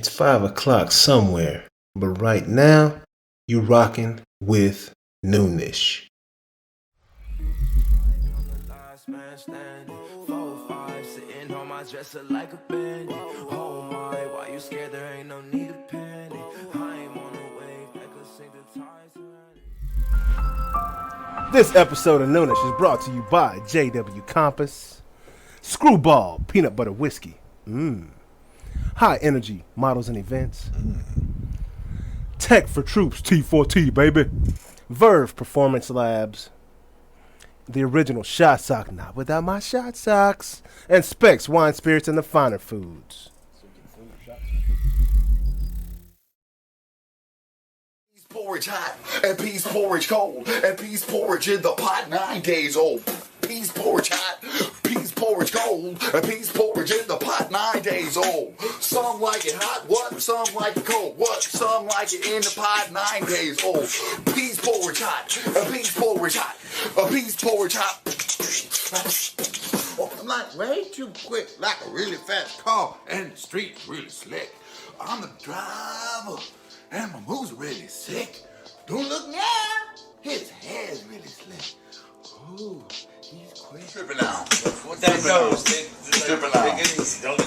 It's 5 o'clock somewhere, but right now, you rocking with Noonish. Dresser like a bandit. Oh my, why you scared? There ain't no need to panic. I ain't on the wave, I could sink the tides. This episode of Noonish is brought to you by JW Compass, Screwball Peanut Butter Whiskey, High Energy Models and Events, Tech for Troops T4T, baby, Verve Performance Labs, the original Shot Sock, not without my Shot Socks, and Specs Wine, Spirits, and the Finer Foods. Peas porridge hot, and peas porridge cold, and peas porridge in the pot 9 days old. Peas porridge hot, peas porridge cold, and peas porridge in the pot 9 days old. Some like it hot, what? Some like it cold, what? Some like it in the pot 9 days old. Peas porridge hot, a peas porridge hot, a peas porridge hot. Oh, I'm like way too quick, like a really fast car, and the street's really slick. I'm the driver, and my moves are really sick. Don't look now, his hair's really slick. Ooh, he's quick. Trippin' out. What that goes, Trippin' out.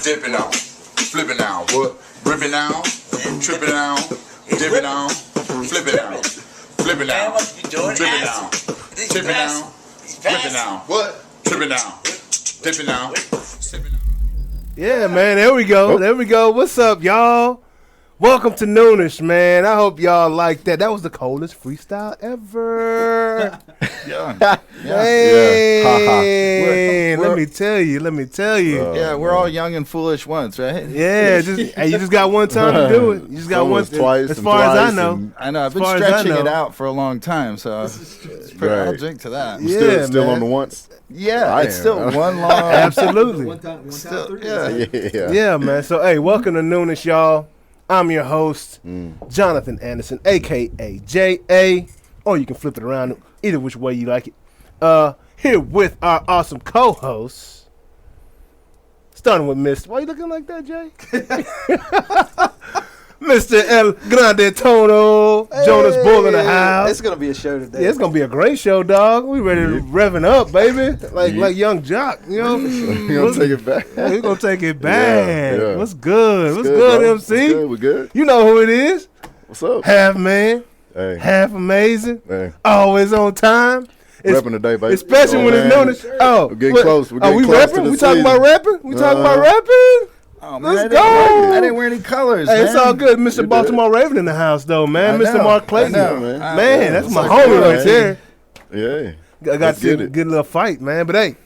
Dippin' out. Flippin' out. What? Rippin' out. Trippin' out. Dippin' out. Flippin' out. Flippin' out. Trippin' out. Tippin' out. Flippin' out. What? Trippin' out. Dippin' out. Sippin' out. Yeah, man, there we go. There we go. What's up, y'all? Welcome to Noonish, man. I hope y'all like that. That was the coldest freestyle ever. Yeah. Hey, let me tell you. Yeah, we're all young and foolish once, right? Yeah, you just got one time to do it. You just got one twice. As far as I know. I know. I've been stretching it out for a long time, so I'll drink to that. Yeah, still man. on the once. Yeah, it's still one long. Absolutely. One time Still, three. Yeah, man. So, hey, welcome to Noonish, y'all. I'm your host, Jonathan Anderson, a.k.a. J.A., or you can flip it around either which way you like it. Here with our awesome co-hosts, starting with Mr. Why you looking like that, Jay? Mr. El Grande Tono, Jonas Bull in the house. It's gonna be a show today. Yeah, it's gonna be a great show, dog. We ready to revving up, baby, like young Jock. You know, You gonna take it back? we gonna take it back. Yeah. What's good? What's Good, good, bro. MC? What's good? We good? You know who it is? What's up? Half man, Hey, half amazing, hey. always on time. Repping today, baby. Especially when it's known as We're getting close. We're getting we close rapping? to the We talking about season. rapping? We talking about rapping? Oh, man, Let's I go. didn't wear any colors. Hey, it's man. all good. Mr. did. Baltimore Raven in the house, though, man. I Mr. know, Mark Clayton. I know, man. Man, that's It's my like homie that, right there. Yeah. I got Let's to get get it. a little fight, man. But hey,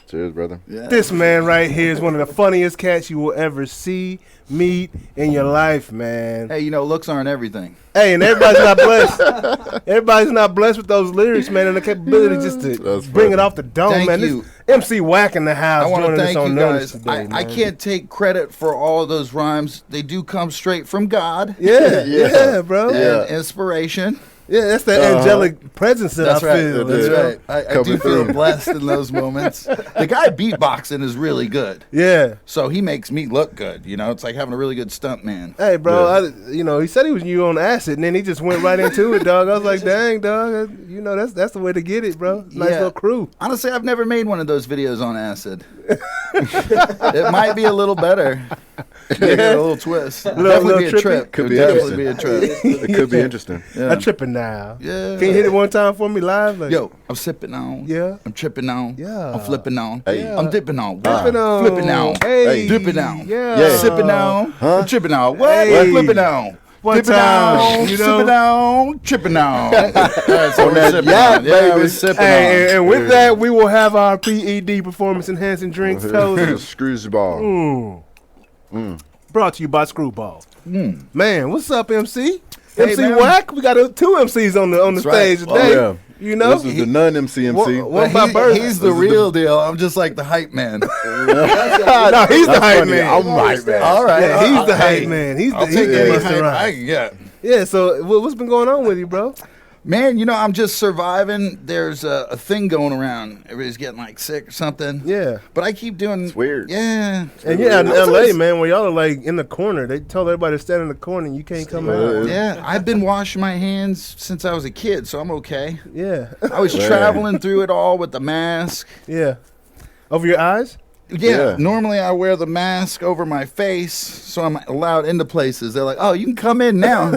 Cheers, brother. Yeah. this man right here is one of the funniest cats you will ever see, meet in your life, man. Hey, looks aren't everything. Hey, and everybody's not blessed. Everybody's not blessed with those lyrics, man, and the capability just to That's bring it funny. off the dome, Thank man. you. This MC Whack in the house I want to joining us thank on you Noonish guys. today, I man. can't take credit for all of those rhymes. They do come straight from God. Yeah, bro. Yeah. And inspiration. Yeah, that's the angelic presence that That's I right. feel. That's you know? right. I Coming do feel through. blessed in those moments. The guy beatboxing is really good. Yeah. So he makes me look good. It's like having a really good stunt man. Hey, bro, he said he was you on acid, and then he just went right into it, dog. I was like, dang, dog, that's the way to get it, bro. Nice Yeah. little crew. Honestly, I've never made one of those videos on acid. It might be a little better. Maybe a little twist. Definitely be a trippy. trip. Could It be would definitely be a interesting. trip. It could be interesting. Yeah. I'm tripping now. Yeah. Can you hit it one time for me live? Like, Yo, I'm sipping on. Yeah. I'm tripping on. Yeah. I'm flipping on. Hey. I'm dipping on. Dipping on. Flipping on. Hey. Dipping on. Yeah. Yeah. Sipping on. Huh? I'm tripping on. What? Hey. Flipping on. One Dipping time, on. you know? Sipping on. Tripping on. That's what we're sipping yacht, on. Yeah, baby. we're sipping Hey, on. and with that, we will have our PED performance enhancing drinks toast. Screws ball. Brought to you by Screwball. Man, what's up, MC? Hey, MC man. Whack. We got two MCs on the That's stage right. today. Oh, yeah. You know, This is the non-MC MC. What But about Bird? he's the real deal. I'm just like the hype man. No, he's the hype funny. man. I'm hype man. All right. Yeah, he's the Hey, hype man. He's I'll the take any Busta hype Rhymes. I can get. Yeah. So what's been going on with you, bro? Man, I'm just surviving. There's a thing going around. Everybody's getting like sick or something. Yeah. But I keep doing. It's weird. Yeah. And yeah, in LA, man, where y'all are like in the corner, they tell everybody to stand in the corner and you can't come out. Yeah. I've been washing my hands since I was a kid, so I'm okay. Yeah. I was traveling through it all with the mask. Yeah. Over your eyes? Yeah, Yeah. normally I wear the mask over my face, so I'm allowed into places. They're like, "Oh, you can come in now.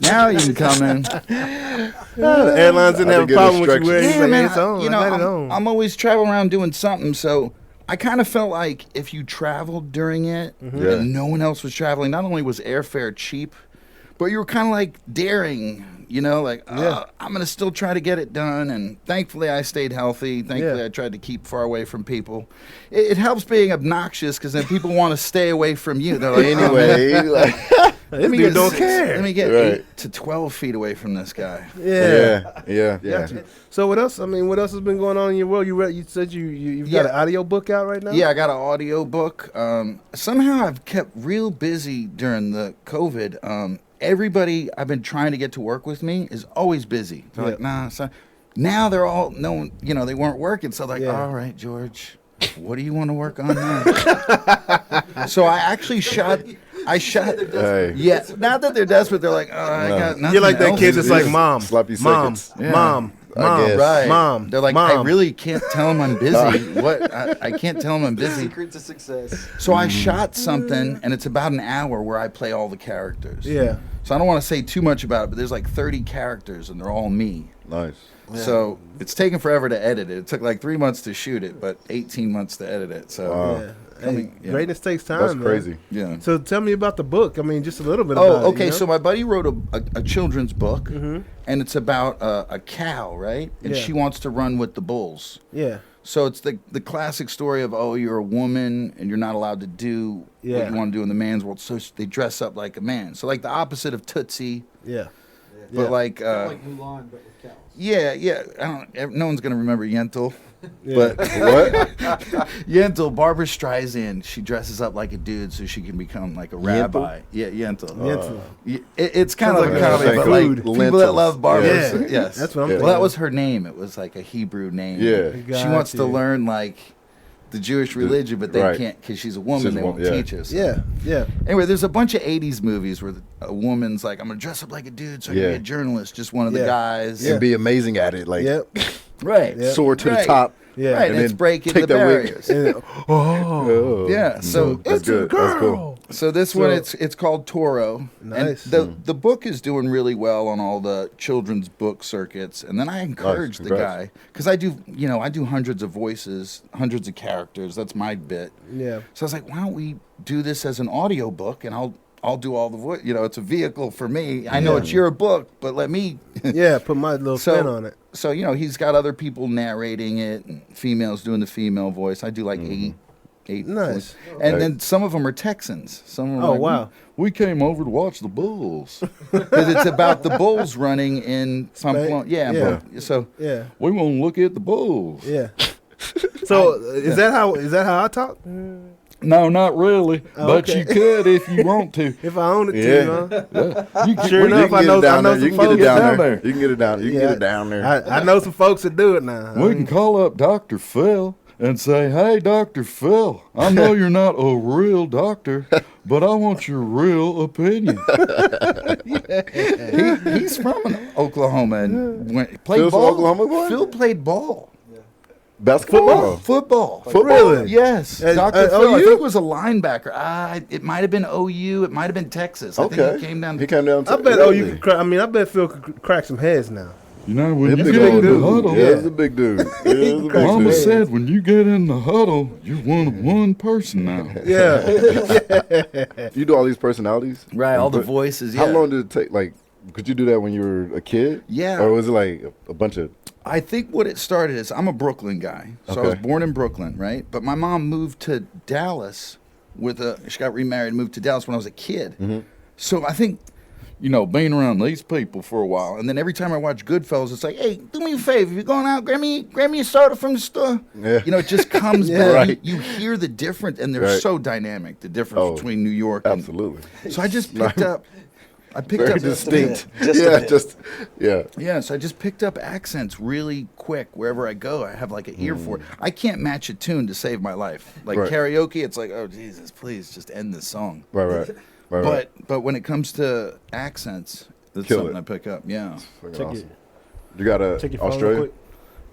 Now you can come in." The airlines didn't I have a think problem with you instructions. wearing it. Yeah, He's like, man. it's on. I got it on. I'm always traveling around doing something, so I kind of felt like if you traveled during it Yeah. and no one else was traveling, not only was airfare cheap, but you were kind of like daring. Like, I'm going to still try to get it done. And thankfully, I stayed healthy. Thankfully, I tried to keep far away from people. It helps being obnoxious because then people want to stay away from you. They're like, Anyway, like, This dude don't care. Let me get Right. 8 to 12 feet away from this guy. Yeah. yeah. So what else? I mean, what else has been going on in your world? You said you've got an audio book out right now? Yeah, I got an audio book. Somehow I've kept real busy during the COVID. Everybody I've been trying to get to work with me is always busy. They're like, nah, son. Now they're all, they weren't working. So they're like, all right, George, what do you want to work on now? So I actually shot. Hey. Yeah, not that they're desperate. They're like, I got nothing You're like that else kid to that's do. like, Mom, Sloppy Mom, seconds. Yeah. Mom, I Mom, guess. Right. Mom. They're like, Mom. I really can't tell them I'm busy. What? I can't tell them I'm busy. Secret to success. So I shot something, and it's about an hour where I play all the characters. Yeah. So I don't want to say too much about it, but there's like 30 characters, and they're all me. Nice. So it's taken forever to edit it. It took like 3 months to shoot it, but 18 months to edit it. So Wow. Yeah. Coming- Hey, yeah. greatness takes time. That's man. crazy. yeah. So tell me about the book. I mean, just a little bit about it. Oh, okay. you know? So my buddy wrote a children's book, and it's about a cow, right? And Yeah. she wants to run with the bulls. Yeah. So it's the classic story of, you're a woman and you're not allowed to do Yeah. what you want to do in the man's world. So they dress up like a man. So like the opposite of Tootsie, Yeah. but Yeah. like, Like Mulan, but with cows. yeah. No one's gonna remember Yentl, Yeah. but What? Yentl, Barbara Streisand, she dresses up like a dude so she can become like a rabbi. Yeah, Yentl. Yentl. It's kind of Sounds like like a a comedy, but food. like people that Lentils. love Barbara. Yeah. Yes, That's what I'm Well, thinking. that was her name. It was like a Hebrew name. Yeah. She wants to Gotcha. learn like the Jewish religion, but they right. can't because she's a woman. She's a They woman, won't yeah. teach us. Yeah. Yeah. Anyway, there's a bunch of 80s movies where a woman's like, I'm going to dress up like a dude so I can Yeah. be a journalist, just one of the Yeah. guys. And be amazing at it. Like, Yep. Right. Yep. soar to the Right. top. Yeah. Right, And and it's then breaking take the that wig. barriers. And- Oh. Yeah, so That's good. That's cool. So this So- one, it's called Toro. Nice. And the book is doing really well on all the children's book circuits. And then I encourage the Congrats. guy because I do hundreds of voices, hundreds of characters. That's my bit. Yeah. So I was like, why don't we do this as an audio book, and I'll do all the voice. It's a vehicle for me. I know Yeah. it's your book, but let me. Yeah. Put my little spin on it. So he's got other people narrating it, and females doing the female voice. I do like eight. Nice. voices. And then some of them are Texans. Some of them Oh, are like, wow. We came over to watch the bulls because it's about the bulls running in Pamplona. Yeah. Yeah. So Yeah. we want to look at the bulls. Yeah. So is that how I talk? No, not really, but okay. you could if you want to. If I own it Yeah. to, huh? You can, Sure we enough, can I get know it down there. some You can get folks it down down there. there. You can get it down. You can Yeah. get it down there. I know some folks that do it now. We can call up Dr. Phil and say, hey, Dr. Phil, I know you're not a real doctor, but I want your real opinion. He's from Oklahoma and played Phil's from ball. Oklahoma, boy? Phil played ball. Basketball. Football. Really? Yes. At- Dr. at Phil, I OU? think was a linebacker. It might have been OU. It might have been Texas. I think Okay. he came down. He came down. I bet. Oh, you could. I bet Phil could crack some heads now. You know, when He's a you big get in the dude. huddle, Yeah, he's a big dude. Yeah, he's a big Mama dude. said when you get in the huddle, you're one of one person now. Yeah. You do all these personalities, Right, all the But voices. How yeah. long did it take? Like, could you do that when you were a kid? Yeah. Or was it like a bunch of? I think what it started is I'm a Brooklyn guy. So I was Okay. born in Brooklyn, right? But my mom moved to Dallas she got remarried and moved to Dallas when I was a kid. Mm-hmm. So I think, being around these people for a while. And then every time I watch Goodfellas, it's like, hey, do me a favor. If you're going out, grab me a soda from the store. Yeah. It just comes Yeah. back. Right. You hear the difference, and they're Right. so dynamic, the difference Oh, between New York and Absolutely. so I just picked up I picked Very up distinct. Just a yeah, bit. just yeah. Yeah, so I just picked up accents really quick wherever I go. I have like an ear for it. I can't match a tune to save my life. Like Right. karaoke, it's like, oh Jesus, please just end this song. Right. But when it comes to accents, that's Kill something it. I pick up. Yeah, Fucking Check awesome. You got a Check your phone real Australia? quick.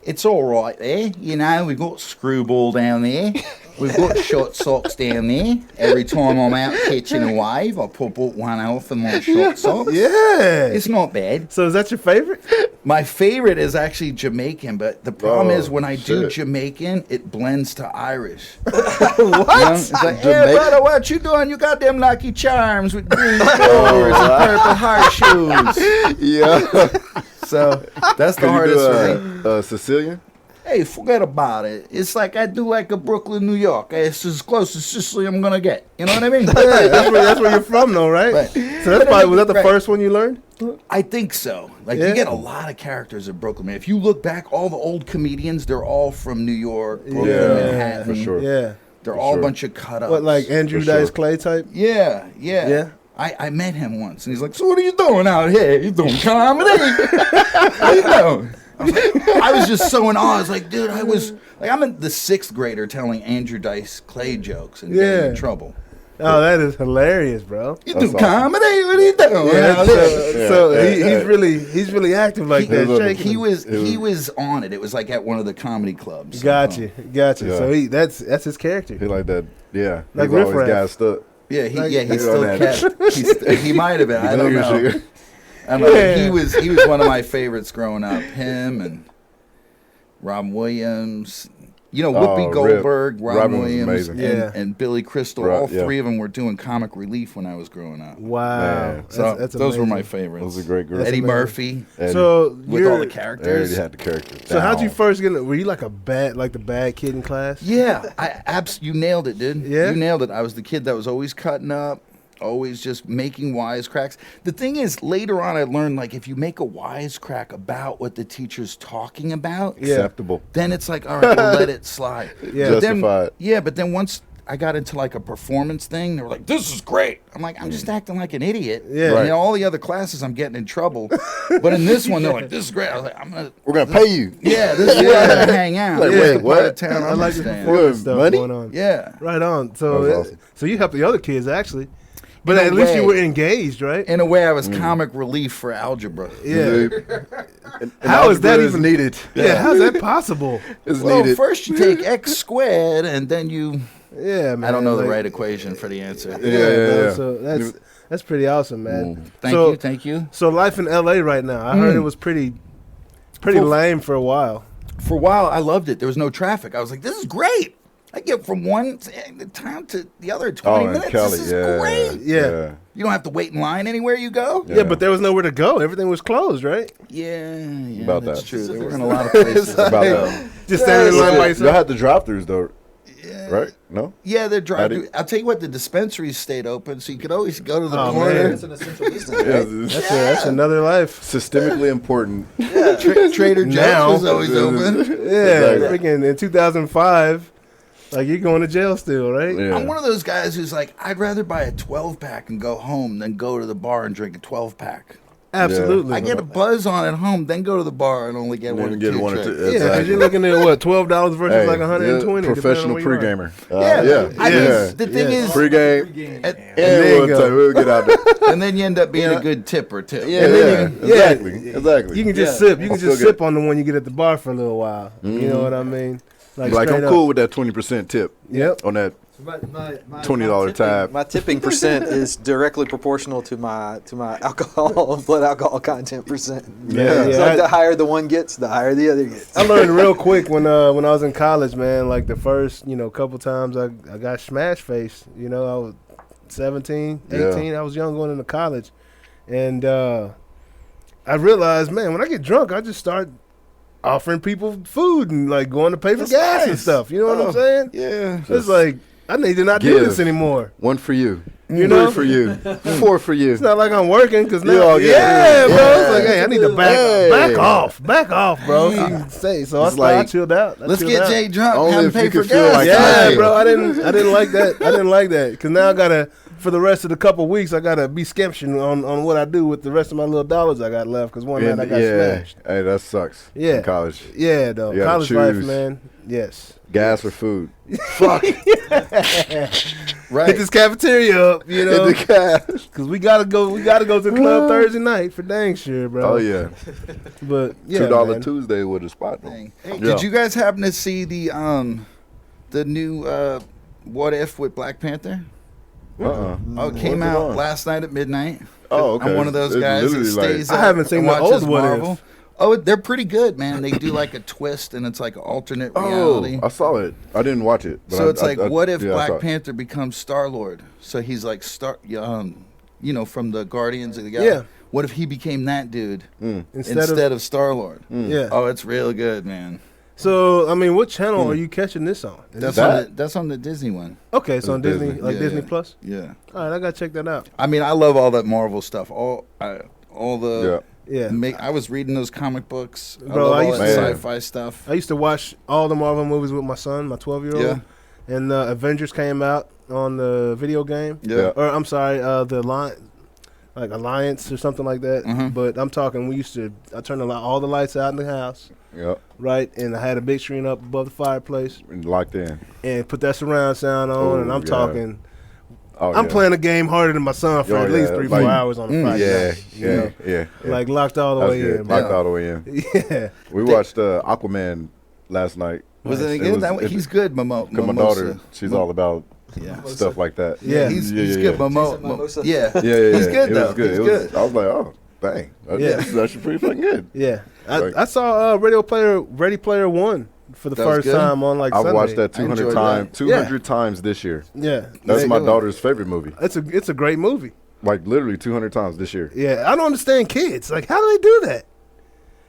it's all right there. You know, we've got Screwball down there. We've got Shot Socks down there. Every time I'm out catching a wave, I pop up one off in my Shot Socks. Yeah. It's not bad. So is that your favorite? My favorite is actually Jamaican, but the problem Oh, is when I do shit. Jamaican, it blends to Irish. What? You know? It's like, hey, Jamaican- brother, what you doing? You got them Lucky Charms with green flowers and purple horseshoes. Yeah. So that's the Can you hardest for me. do Sicilian? Hey, forget about it. It's like I do like a Brooklyn, New York. It's as close as Sicily I'm gonna get. You know what I mean? Yeah, that's where you're from, though, right? Right. So that's probably, was that the Right. first one you learned? I think so. Like Yeah. you get a lot of characters in Brooklyn. Man. If you look back, all the old comedians, they're all from New York, Brooklyn, Yeah, Manhattan. for sure. Yeah. They're all sure. a bunch of cut ups. What, like Andrew For Dice sure. Clay type? Yeah. Yeah. I met him once, and he's like, "So what are you doing out here? You doing comedy? What are you doing?" I was just so in awe. I was like, "Dude, I'm in the 6th grader telling Andrew Dice Clay jokes and getting in Yeah. trouble. Oh, that is hilarious, bro. You That's do awesome. comedy? What are you doing Yeah, out here?" he's really active like that. was a- shaking He them. he was on it. It was like at one of the comedy clubs. Gotcha. Yeah. So that's his character. He like that. Yeah. Like He's always riffraff. got stuck. Yeah, Like- he He's still on that. kept. He might have been. I don't know. I don't know. Yeah. He was one of my favorites growing up. Him and Robin Williams. You know, Whoopi Oh, Goldberg, Rip. Robin Robin was Williams, amazing. Yeah. and Billy Crystal. Right, All yeah. 3 of them were doing comic relief when I was growing up. Wow. Man. So That's those were amazing. my favorites. Those are great groups. Eddie amazing. Murphy So with all the They already characters. had the character. So how'd you down. first get in? Were you like the bad kid in class? Yeah, you nailed it, dude. Yeah? You nailed it. I was the kid that was always cutting up, always just making wisecracks. The thing is, later on, I learned like if you make a wisecrack about what the teacher's talking about, Yeah. Acceptable. then it's like, all right, we'll let it slide. Yeah. But then, Justified. yeah, but then once I got into like a performance thing, they were like, "This is great." I'm like, I'm just acting like an idiot. Yeah. And Right. in all the other classes, I'm getting in trouble. But in this one, they're like, "This is great." I was like, We're gonna pay you. Yeah, this is where I'm gonna hang out. Like, This is wait, the part what? of town I I'm like the staying. performance Good stuff money? going on. Yeah. Right on. So That's awesome. so you helped the other kids actually, but In a at least you way. were engaged, right? In a way, I was comic relief for algebra. Yeah. And How is that algebra even needed? Yeah. How's that possible? It's Well, needed. first you take x squared, and then you. Yeah, man. I don't know the like- right equation for the answer. Yeah. So that's pretty awesome, man. Thank you. So life in LA right now, I heard it was pretty lame for a while. For a while, I loved it. There was no traffic. I was like, "This is great." I get from one town to the other 20 Oh, and minutes. Kelly, This is yeah, great. Yeah. You don't have to wait in line anywhere you go. Yeah, but there was nowhere to go. Everything was closed, right? Yeah, About that's that. true. There weren't a lot of places. About to go. that. Just standing in line by Y'all yourself. had the drive-throughs though, Yeah. right? No. Yeah, they're How'd driving. it- I'll tell you what, the dispensaries stayed open, so you could always go to the Oh, corner. man. It's an essential business. Yeah, Right? it's That's another life. systemically important. Trader Joe's Now- was always open. Yeah, Exactly. freaking in 2005, like you're going to jail still, right? Yeah. I'm one of those guys who's like, I'd rather buy a 12-pack and go home than go to the bar and drink a 12-pack. Absolutely. I get a buzz on at home, then go to the bar and only get Then one or get two one or tricks. two. Yeah, because Exactly. you're looking at what, $12 versus Hey, like 120. yeah, depending on professional where you are. pre-gamer. Yeah, I mean, yeah. the thing Yeah. is, Pre-game. at- there And you we'll, go. we'll get out there. and then you end up being a good tipper too. Yeah, And then you- exactly. Exactly. You can just Yeah. sip. You can Still just good. sip on the one you get at the bar for a little while. You know what I mean? like straight I'm up. cool with that 20% tip Yep. on that My $20 tab. My tipping percent is directly proportional to my alcohol blood alcohol content percent. Yeah, It's yeah. like the higher the one gets, the higher the other gets. I learned real quick when I was in college, man. Like the first, couple times I got smash face. I was 17, 18. Yeah. I was young going into college, and I realized, man, when I get drunk, I just start offering people food and like going to pay for That's gas and nice. stuff. You know what Oh, I'm saying? Yeah. It's like I need to not do give. this anymore. One for you. You know? 3 for you. 4 for you. It's not like I'm working because now, You all get yeah, it. bro. Yeah. It's like, hey, I need to back off, bro. So you can say. So It's I like, chilled out. Let's get Jay drunk. Only Have him if pay you for could feel gas. like Yeah, Hey. bro. I didn't like that. I didn't like that because now I gotta, for the rest of the couple weeks, I gotta be skeptical on what I do with the rest of my little dollars I got left. Because one night I got smashed. Hey, that sucks. Yeah. In college. Yeah, though. You gotta College life, choose. man. Yes. Gas or food. Fuck. Right. Hit this cafeteria up, you know, Hit the gas. because we gotta go to the club Thursday night for dang sure, bro. Oh, yeah. But yeah, $2 man. Tuesday with a spot. Hey, Yeah. did you guys happen to see the new What If with Black Panther? Uh-uh. Oh, it came What's it out on? last night at midnight. Oh, okay. I'm one of those It's guys that literally like- stays I up haven't seen and the watches old What Marvel. If. Oh, they're pretty good, man. They do like a twist, and it's like an alternate reality. Oh, I saw it. I didn't watch it. But So it's like, I- what if yeah, I saw Black it. Panther becomes Star Lord? So he's like you know, from the Guardians of the Yeah. Galaxy. What if he became that dude instead of Star Lord? Yeah. Oh, it's real good, man. So I mean, what channel are you catching this on? Is That's this- that's on the Disney one. okay. So on It's Disney, Disney. like Yeah, Disney yeah. Plus. Yeah. All right, I gotta check that out. I mean, I love all that Marvel stuff. All the Yeah. I was reading those comic books. Bro, love I all used that to- sci-fi stuff. I used to watch all the Marvel movies with my son, my 12-year-old. Yeah. And Avengers came out on the video game. Yeah. Or I'm sorry, the Alliance or something like that. Mhm. But I'm talking, I turned all the lights out in the house, Yep. right? And I had a big screen up above the fireplace And locked in. and put that surround sound on. Oh, and I'm yeah. talking, Oh, I'm yeah. playing a game harder than my son for Oh, at least yeah. 3-4 Like- hours on a Friday Yeah, night. you yeah, know? yeah, yeah. Like locked all the That's way good. in. Locked bro. all the way in. Yeah. We watched Aquaman last night. Was it It good? was- He's good, Momo. Cause my daughter, she's all about Yeah. stuff like that. Yeah. He's Yeah, good. yeah. Momo. Yeah. Yeah, yeah, He's yeah. good It though. was good. He's It was, good. I was like, oh, dang. Yeah. That's actually pretty fucking good. Yeah. Like- I saw Ready Player One for the That was first good? time on like I've Sunday. watched that I enjoyed 200 times. that. 200 times this year. Yeah. That's Yeah, my good. daughter's favorite movie. It's a great movie. Like literally 200 times this year. Yeah, I don't understand kids. Like, how do they do that?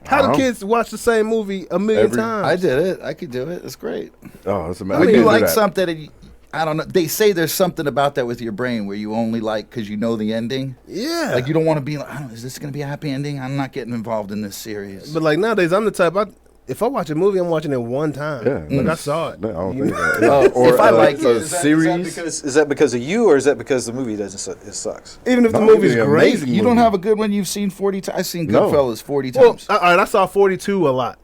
How I do don't know. kids watch the same movie a million Every- times? I did it. I could do it. It's great. Oh, it's When amazing. you like something, and I don't know. They say there's something about that with your brain where you only like because you know the ending. Yeah. Like you don't want to be like, I don't know, is this going to be a happy ending? I'm not getting involved in this series. But like nowadays, I'm the type. If I watch a movie, I'm watching it one time. Yeah. Like I saw it. No, I don't You think know? that. If I like it, a is series. Is that because of you, or is that because the movie it sucks? Even if the No, movie's it'd be great. amazing. You don't movie. have a good one you've seen 40 times. I've seen No. Goodfellas 40 Well, times. all right, I saw 42 a lot.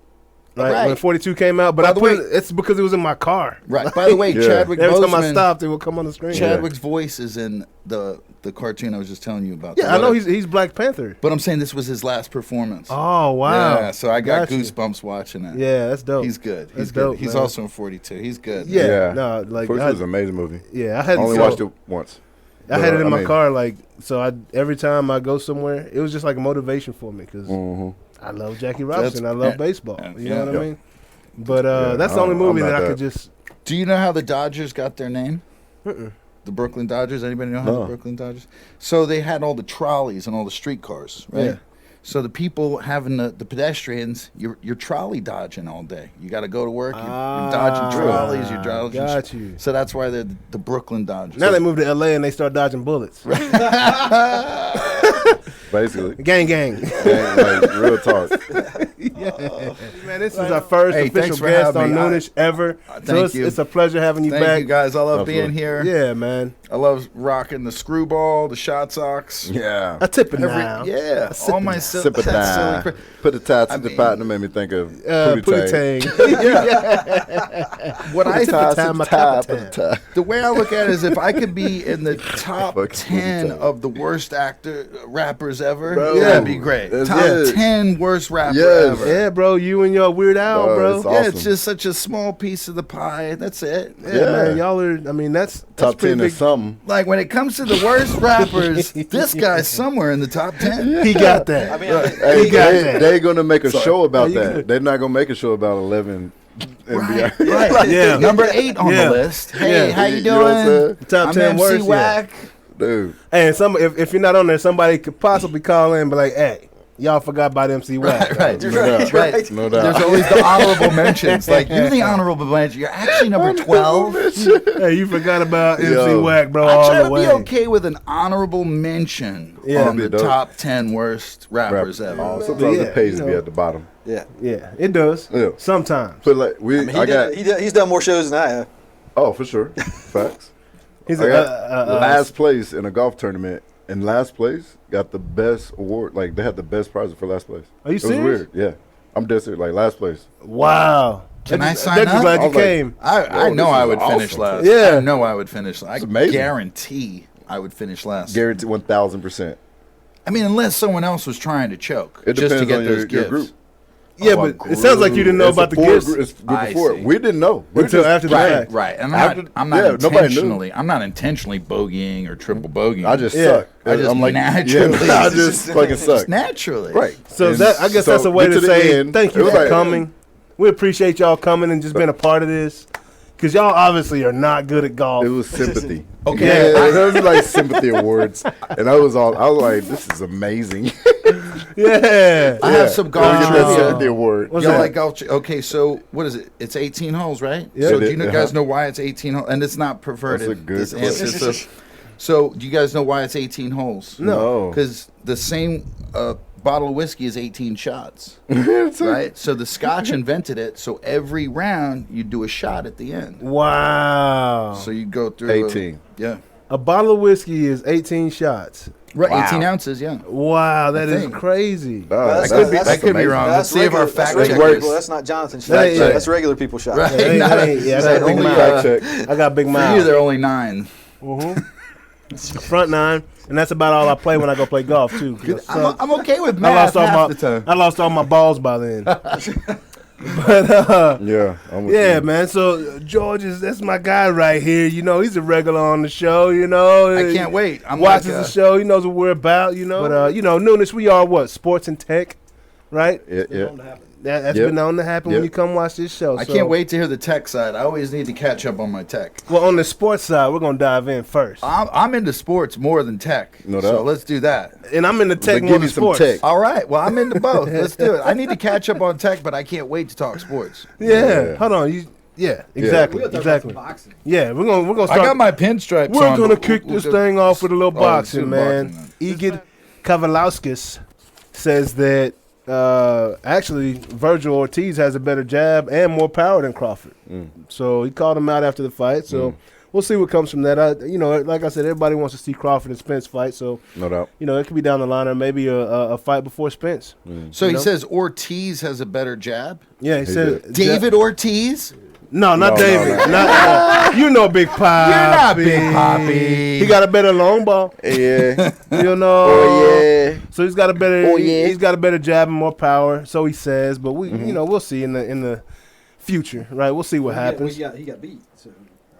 Right, Right. when 42 came out, but By I the put way- it's because it was in my car. Right. By the way, Yeah. Chadwick Every time I Boseman. stopped, it would come on the screen. Chadwick's voice is in the cartoon I was just telling you about. Yeah, I know he's Black Panther. But I'm saying this was his last performance. Oh wow! Yeah, so I got Gotcha. goosebumps watching it. Yeah, that's dope. He's good. He's That's good. dope, He's man. also in 42. He's good. Yeah, no, like First I, was an amazing movie. yeah, I I had only so- watched it once. I had it in I my mean- car, like so. Every time I go somewhere, it was just like a motivation for me because Mhm. I love Jackie Robinson. I That's- love yeah, baseball. yeah, You know what yeah. I mean? But Yeah, that's the only I'm movie not that I that. could just. Do you know how the Dodgers got their name? The Brooklyn Dodgers. Anybody know how No. the Brooklyn Dodgers? So they had all the trolleys and all the streetcars, right? Yeah. So the people having the pedestrians, you're trolley dodging all day. You got to go to work. You're dodging trolleys. You're dodging. Got you. So that's why they're the Brooklyn Dodgers. Now they moved to L.A. and they start dodging bullets. Basically. Gang, gang. Yeah, like, real talk. Man, this is our first Hey, official thanks for guest having on me. Noonish ever. Thank So it's, you. it's a pleasure having you Thank back. you guys. I love being Absolutely. here. Yeah, man. I love rocking the screwball, the shot socks. Yeah. A tipping now. Yeah, all my Sip it that's down. silly Put the tats I at the mean- pattern made me think of Pootie Pootie Tang. What I Tip the time, my top Put the tat. the way I look at it is if I could be in the top Fucking 10 Pootie Tang. of the worst rappers ever, Bro, that'd be great. that's Top it. 10 worst rapper Yes. ever. Yeah, bro. You and your Weird Al, Bro, bro. it's Yeah, awesome. it's just such a small piece of the pie. That's it. Yeah, Yeah. man. Y'all are. I mean, that's Top pretty 10 big. is something. Like when it comes to the worst rappers, this guy's somewhere in the top 10. He got that. I mean, Hey, He got that. they're going to make a show about you that. good. They're not going to make a show about 11 and beyond. Right. Yeah. Number 8 on Yeah. the list. Hey, Yeah. how you You know what I'm doing? saying? Top I'm 10 MC worst. Yeah. Wack. Dude. And if you're not on there, somebody could possibly call in and be like, "Hey, Y'all forgot about MC Wack. Right. No doubt. Right. No doubt. There's always the honorable mentions. Like, you're the honorable mention. You're actually number 12. Hey, you forgot about MC Yo. Wack, bro, I all try the to way. be okay with an honorable mention Yeah. on the That'd be dope. top 10 worst rappers ever. Oh, sometimes Yeah, it pays you to be know. at the bottom. Yeah. Yeah, it does. Yeah. Sometimes. But like He's done more shows than I have. oh, for sure, facts. He's I got last place in a golf tournament, and last place got the best award. Like they had the best prize for last place. Are you It serious? was weird. Yeah, I'm dead serious. Like last place. Wow. Can I sign They're just up? glad I you was like, came. I Yo, know this I is would finish awesome. last. Yeah. I know I would finish last. I amazing. guarantee I would finish last. Guaranteed 1,000%. I mean, unless someone else was trying to choke It just to depends get on those your gifts. group. Yeah, Oh, but it sounds like you didn't know It's about the before- gifts It's I before. see. We didn't know. We're until just- after the Right, fact. right. I'm After- not. I'm not yeah, nobody knew. intentionally. I'm not intentionally bogeying or triple bogeying. I just Yeah. suck. I just I'm like naturally- Yeah, I just fucking suck. just naturally. Right. So And that I guess so that's a way get to the say end, thank it you was for like- coming. We appreciate y'all coming and just being a part of this. Because y'all obviously are not good at golf. It was sympathy. Okay. Yeah, it was like sympathy awards, and I was like, "This is amazing." Yeah. I have some golf Let me get that trivia. sympathy award. What's Y'all that? like golf? Okay, so what is it? It's 18 holes, right? Yeah. So It do you is, guys know why it's 18 holes? And it's not perverted. That's a good this answer. question. So do you guys know why it's 18 holes? No. Because the same bottle of whiskey is 18 shots, right? So the Scotch invented it. So every round you do a shot at the end. Wow. So you go through 18. Yeah. A bottle of whiskey is 18 shots. Right. Wow. 18 ounces. Yeah. Wow, that is think. crazy. That's- That could be, that's that could be amazing. wrong. That's Let's see if our regular- that's fact regular checkers. people. That's not Jonathan's That fact ain't- check. That's regular people shot. Right. That ain't- Not that a- ain't- yeah, I not got a only, big mouth. Fact check. I got big For mouth. you, they're only 9. Front 9, and that's about all I play when I go play golf too. 'cause I'm okay with I math lost all half my the time. I lost all my balls by then. But Yeah, I'm with yeah, you. man. So George that's my guy right here. You know, he's a regular on the show. You know, I can't wait. I'm watches like, the show. He knows what we're about. You know, but you know, Noonish, we are what sports and tech, right? Yeah. That's Yep. been known to happen when Yep. you come watch this show. I So- can't wait to hear the tech side. I always need to catch up on my tech. Well, on the sports side, we're gonna dive in first, I'm into sports more than tech. No So doubt. let's do that. and I'm in the tech But more give than me some sports. tech. All right. Well, I'm into both. Let's do it. I need to catch up on tech, but I can't wait to talk sports. Yeah. Yeah. Hold on. Yeah, exactly, We'll talk exactly. about some boxing. Yeah, we're gonna I start. got my pinstripes We're on. gonna but kick we'll this do- thing off with a little Oh, let's boxing, do the man. boxing, Egid Kavalauskas says that actually Virgil Ortiz has a better jab and more power than Crawford. So he called him out after the fight. So we'll see what comes from that. You know, like I said, everybody wants to see Crawford and Spence fight. So No doubt. you know, it could be down the line or maybe a fight before Spence. So You he know? says Ortiz has a better jab. Yeah, he said did. David Ortiz? No, not No, no, David. no. Not you know, Big Poppy. You're not Big Poppy. He got a better long ball. Yeah. You know. Oh, yeah. So he's got a better. Oh, yeah. He's got a better jab and more power. So he says, but we, you know, we'll see in the future, right? We'll see what happens. He got beat. So.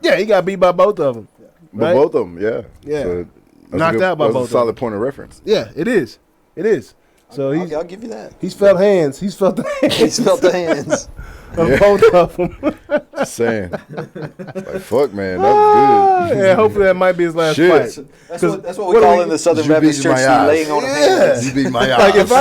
Yeah, he got beat by both of them. But Right? both of them, yeah. Yeah. So that's Knocked a good, out by that's both a of solid them. point of reference. Yeah, it is. It is. So I'll give you that. he's felt hands. He's felt the He hands smelled the hands. of both of them. Just saying. Like, fuck, man. That was good. Yeah, hopefully that might be his last Shit. fight. That's 'Cause what we what do call we- in the Southern You Baptist beat my Church ass. laying on Yeah. hands. You beat my Like ass.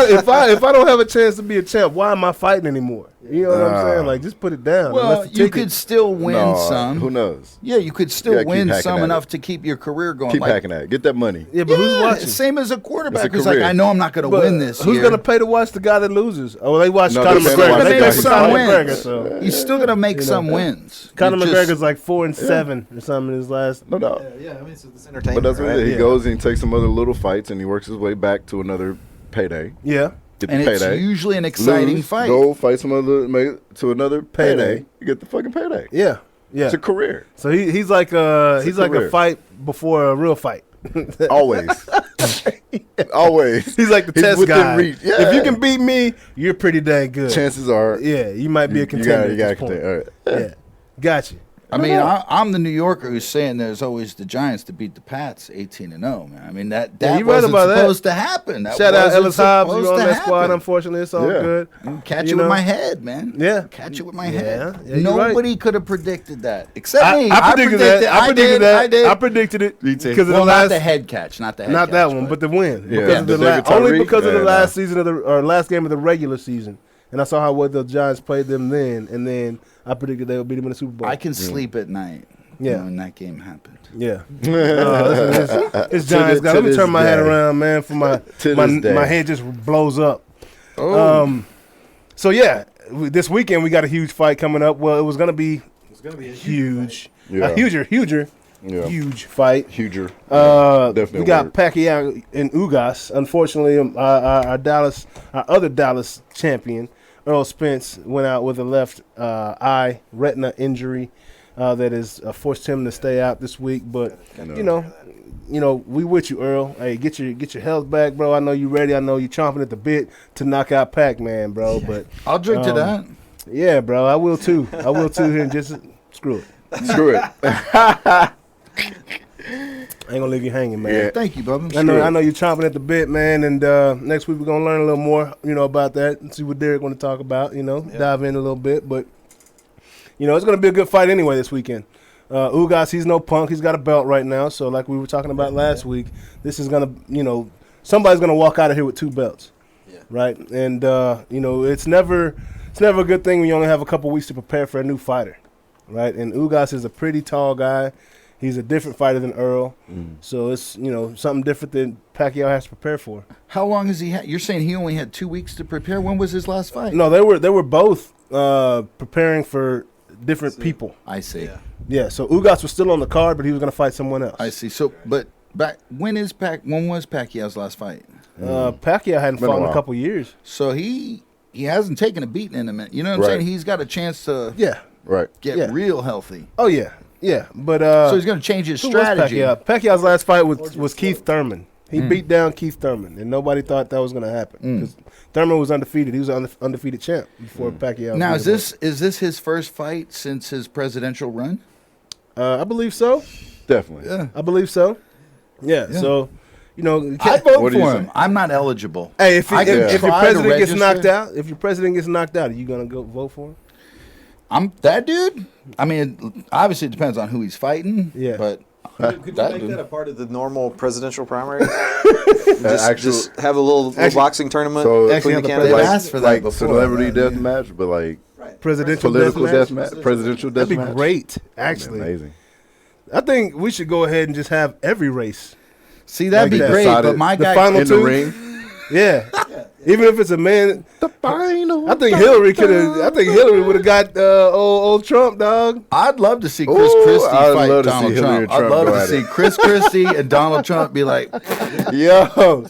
if I don't have a chance to be a champ, why am I fighting anymore? You know what I'm saying? Like just put it down. Well, Unless the you ticket- could still win No, some. Who knows? Yeah, you could You still gotta keep win hacking some at enough it. to keep your career going. Keep Like, hacking at it. Get that money. Yeah, but who's yeah, watching? same as a quarterback It's a who's like, career. I know I'm not going to But win this who's year. gonna pay to watch the guy that loses? Oh, they watch No, Conor they're McGregor. gonna You're They gonna watch make Conor some McGregor. wins. So You're still going to make some wins. Conor You're just- McGregor's like 4-7 or something in his last. No doubt. Yeah, I mean, it's But entertainment. that's what right? it is. He Yeah. goes and he takes some other little fights and he works his way back to another payday. Yeah. Get And the it's payday. usually an exciting Lose, fight. Go fight some other, make it to another payday. Payday. You get the fucking payday. Yeah. Yeah. It's a career. So he's like a career. fight before a real fight. Always. Always. He's like the He's test within guy. reach. Yeah. If you can beat me, you're pretty dang good. Chances are Yeah, you might be a you contender. gotta at this contend. point. All right. Yeah. Got you. I mean, I'm the New Yorker who's saying there's always the Giants to beat the Pats 18-0, man. I mean, that you right wasn't about that. supposed to happen. That Shout out wasn't Ellis Hobbs. supposed You on to that squad, happen. unfortunately. It's all Yeah. good. Catch You it know? with my head, man. Yeah. Catch it with my head. Yeah, you're right. Nobody could have predicted that except I, me. I predicted that. I predicted that. I did. I predicted it Me too. because of Well, the not last. the head catch, not the head Not catch, that one, but the win. Yeah. Because of The the David only Tyree? because of the Yeah, last season of the or last game of the regular season, and I saw how well the Giants played them then, and then I predicted they would beat them in the Super Bowl. I can sleep at night. Yeah. When that game happened. Yeah. It's Giants. To Let me this turn my head day. around, man, for my To my, this day. my head just blows up. Oh. So yeah, this weekend we got a huge fight coming up. Well, it was gonna be huge, Yeah. a huge fight. Huger. We got word. Pacquiao and Ugas. Unfortunately, our other Dallas champion, Earl Spence, went out with a left eye retina injury that has forced him to stay out this week. But you know, we with you, Earl. Hey, get your health back, bro. I know you ready. I know you chomping at the bit to knock out Pac-Man, bro. But I'll drink to that. yeah, bro, I will too. I will too. Here, and just screw it. Screw it. I ain't gonna leave you hanging, man. Yeah. Thank you, Bubba. I know you're chomping at the bit, man, and next week we're gonna learn a little more, about that and see what Derek want to talk about, dive in a little bit, but it's gonna be a good fight anyway this weekend. Ugas, he's no punk, he's got a belt right now, so like we were talking about last week, this is gonna, somebody's gonna walk out of here with 2 belts, right? And it's never a good thing when you only have a couple weeks to prepare for a new fighter, right? And Ugas is a pretty tall guy. He's a different fighter than Earl, so it's something different that Pacquiao has to prepare for. How long has he had? You're saying he only had 2 weeks to prepare? When was his last fight? No, they were both preparing for different people. I see. Yeah, so Ugas was still on the card, but he was going to fight someone else. I see. So, but when was Pacquiao's last fight? Pacquiao hadn't Been a fought in a while. couple years. So he hasn't taken a beating in a minute. You know what I'm Right. saying? He's got a chance to Yeah. Right. get real healthy. Oh yeah. Yeah. But So he's going to change his who was strategy. Pacquiao? Pacquiao's last fight was Keith Thurman. He beat down Keith Thurman, and nobody thought that was going to happen because Thurman was undefeated. He was an undefeated champ before Pacquiao. Now, beat him up. is this his first fight since his presidential run? I believe so. Definitely. Yeah. I believe so. Yeah. So, I vote What do you for say? him. I'm not eligible. hey, if I can your try to president gets register. knocked out, are you gonna go vote for him? I'm that dude. I mean, obviously it depends on who he's fighting. Yeah. But Could you that make dude. that a part of the normal presidential primary? Actual- just have a little boxing tournament So- between Actually, the have the candidates. They've asked for that like before. celebrity death match, but like Presidential political deathmatch? death match, presidential death That'd be match. great. Actually, Amazing. I think we should go ahead and just have every race. See, that'd Like be that. great. Decided But my the guy, final In two? the ring. Yeah, even if it's a man. The final. I think Hillary could have. I think Hillary would have got old Trump, dog. I'd love to see Chris Ooh, Christie I'd fight love to see Donald Hillary Trump. and Trump I'd love go to at see it. Chris Christie and Donald Trump be like, Yo,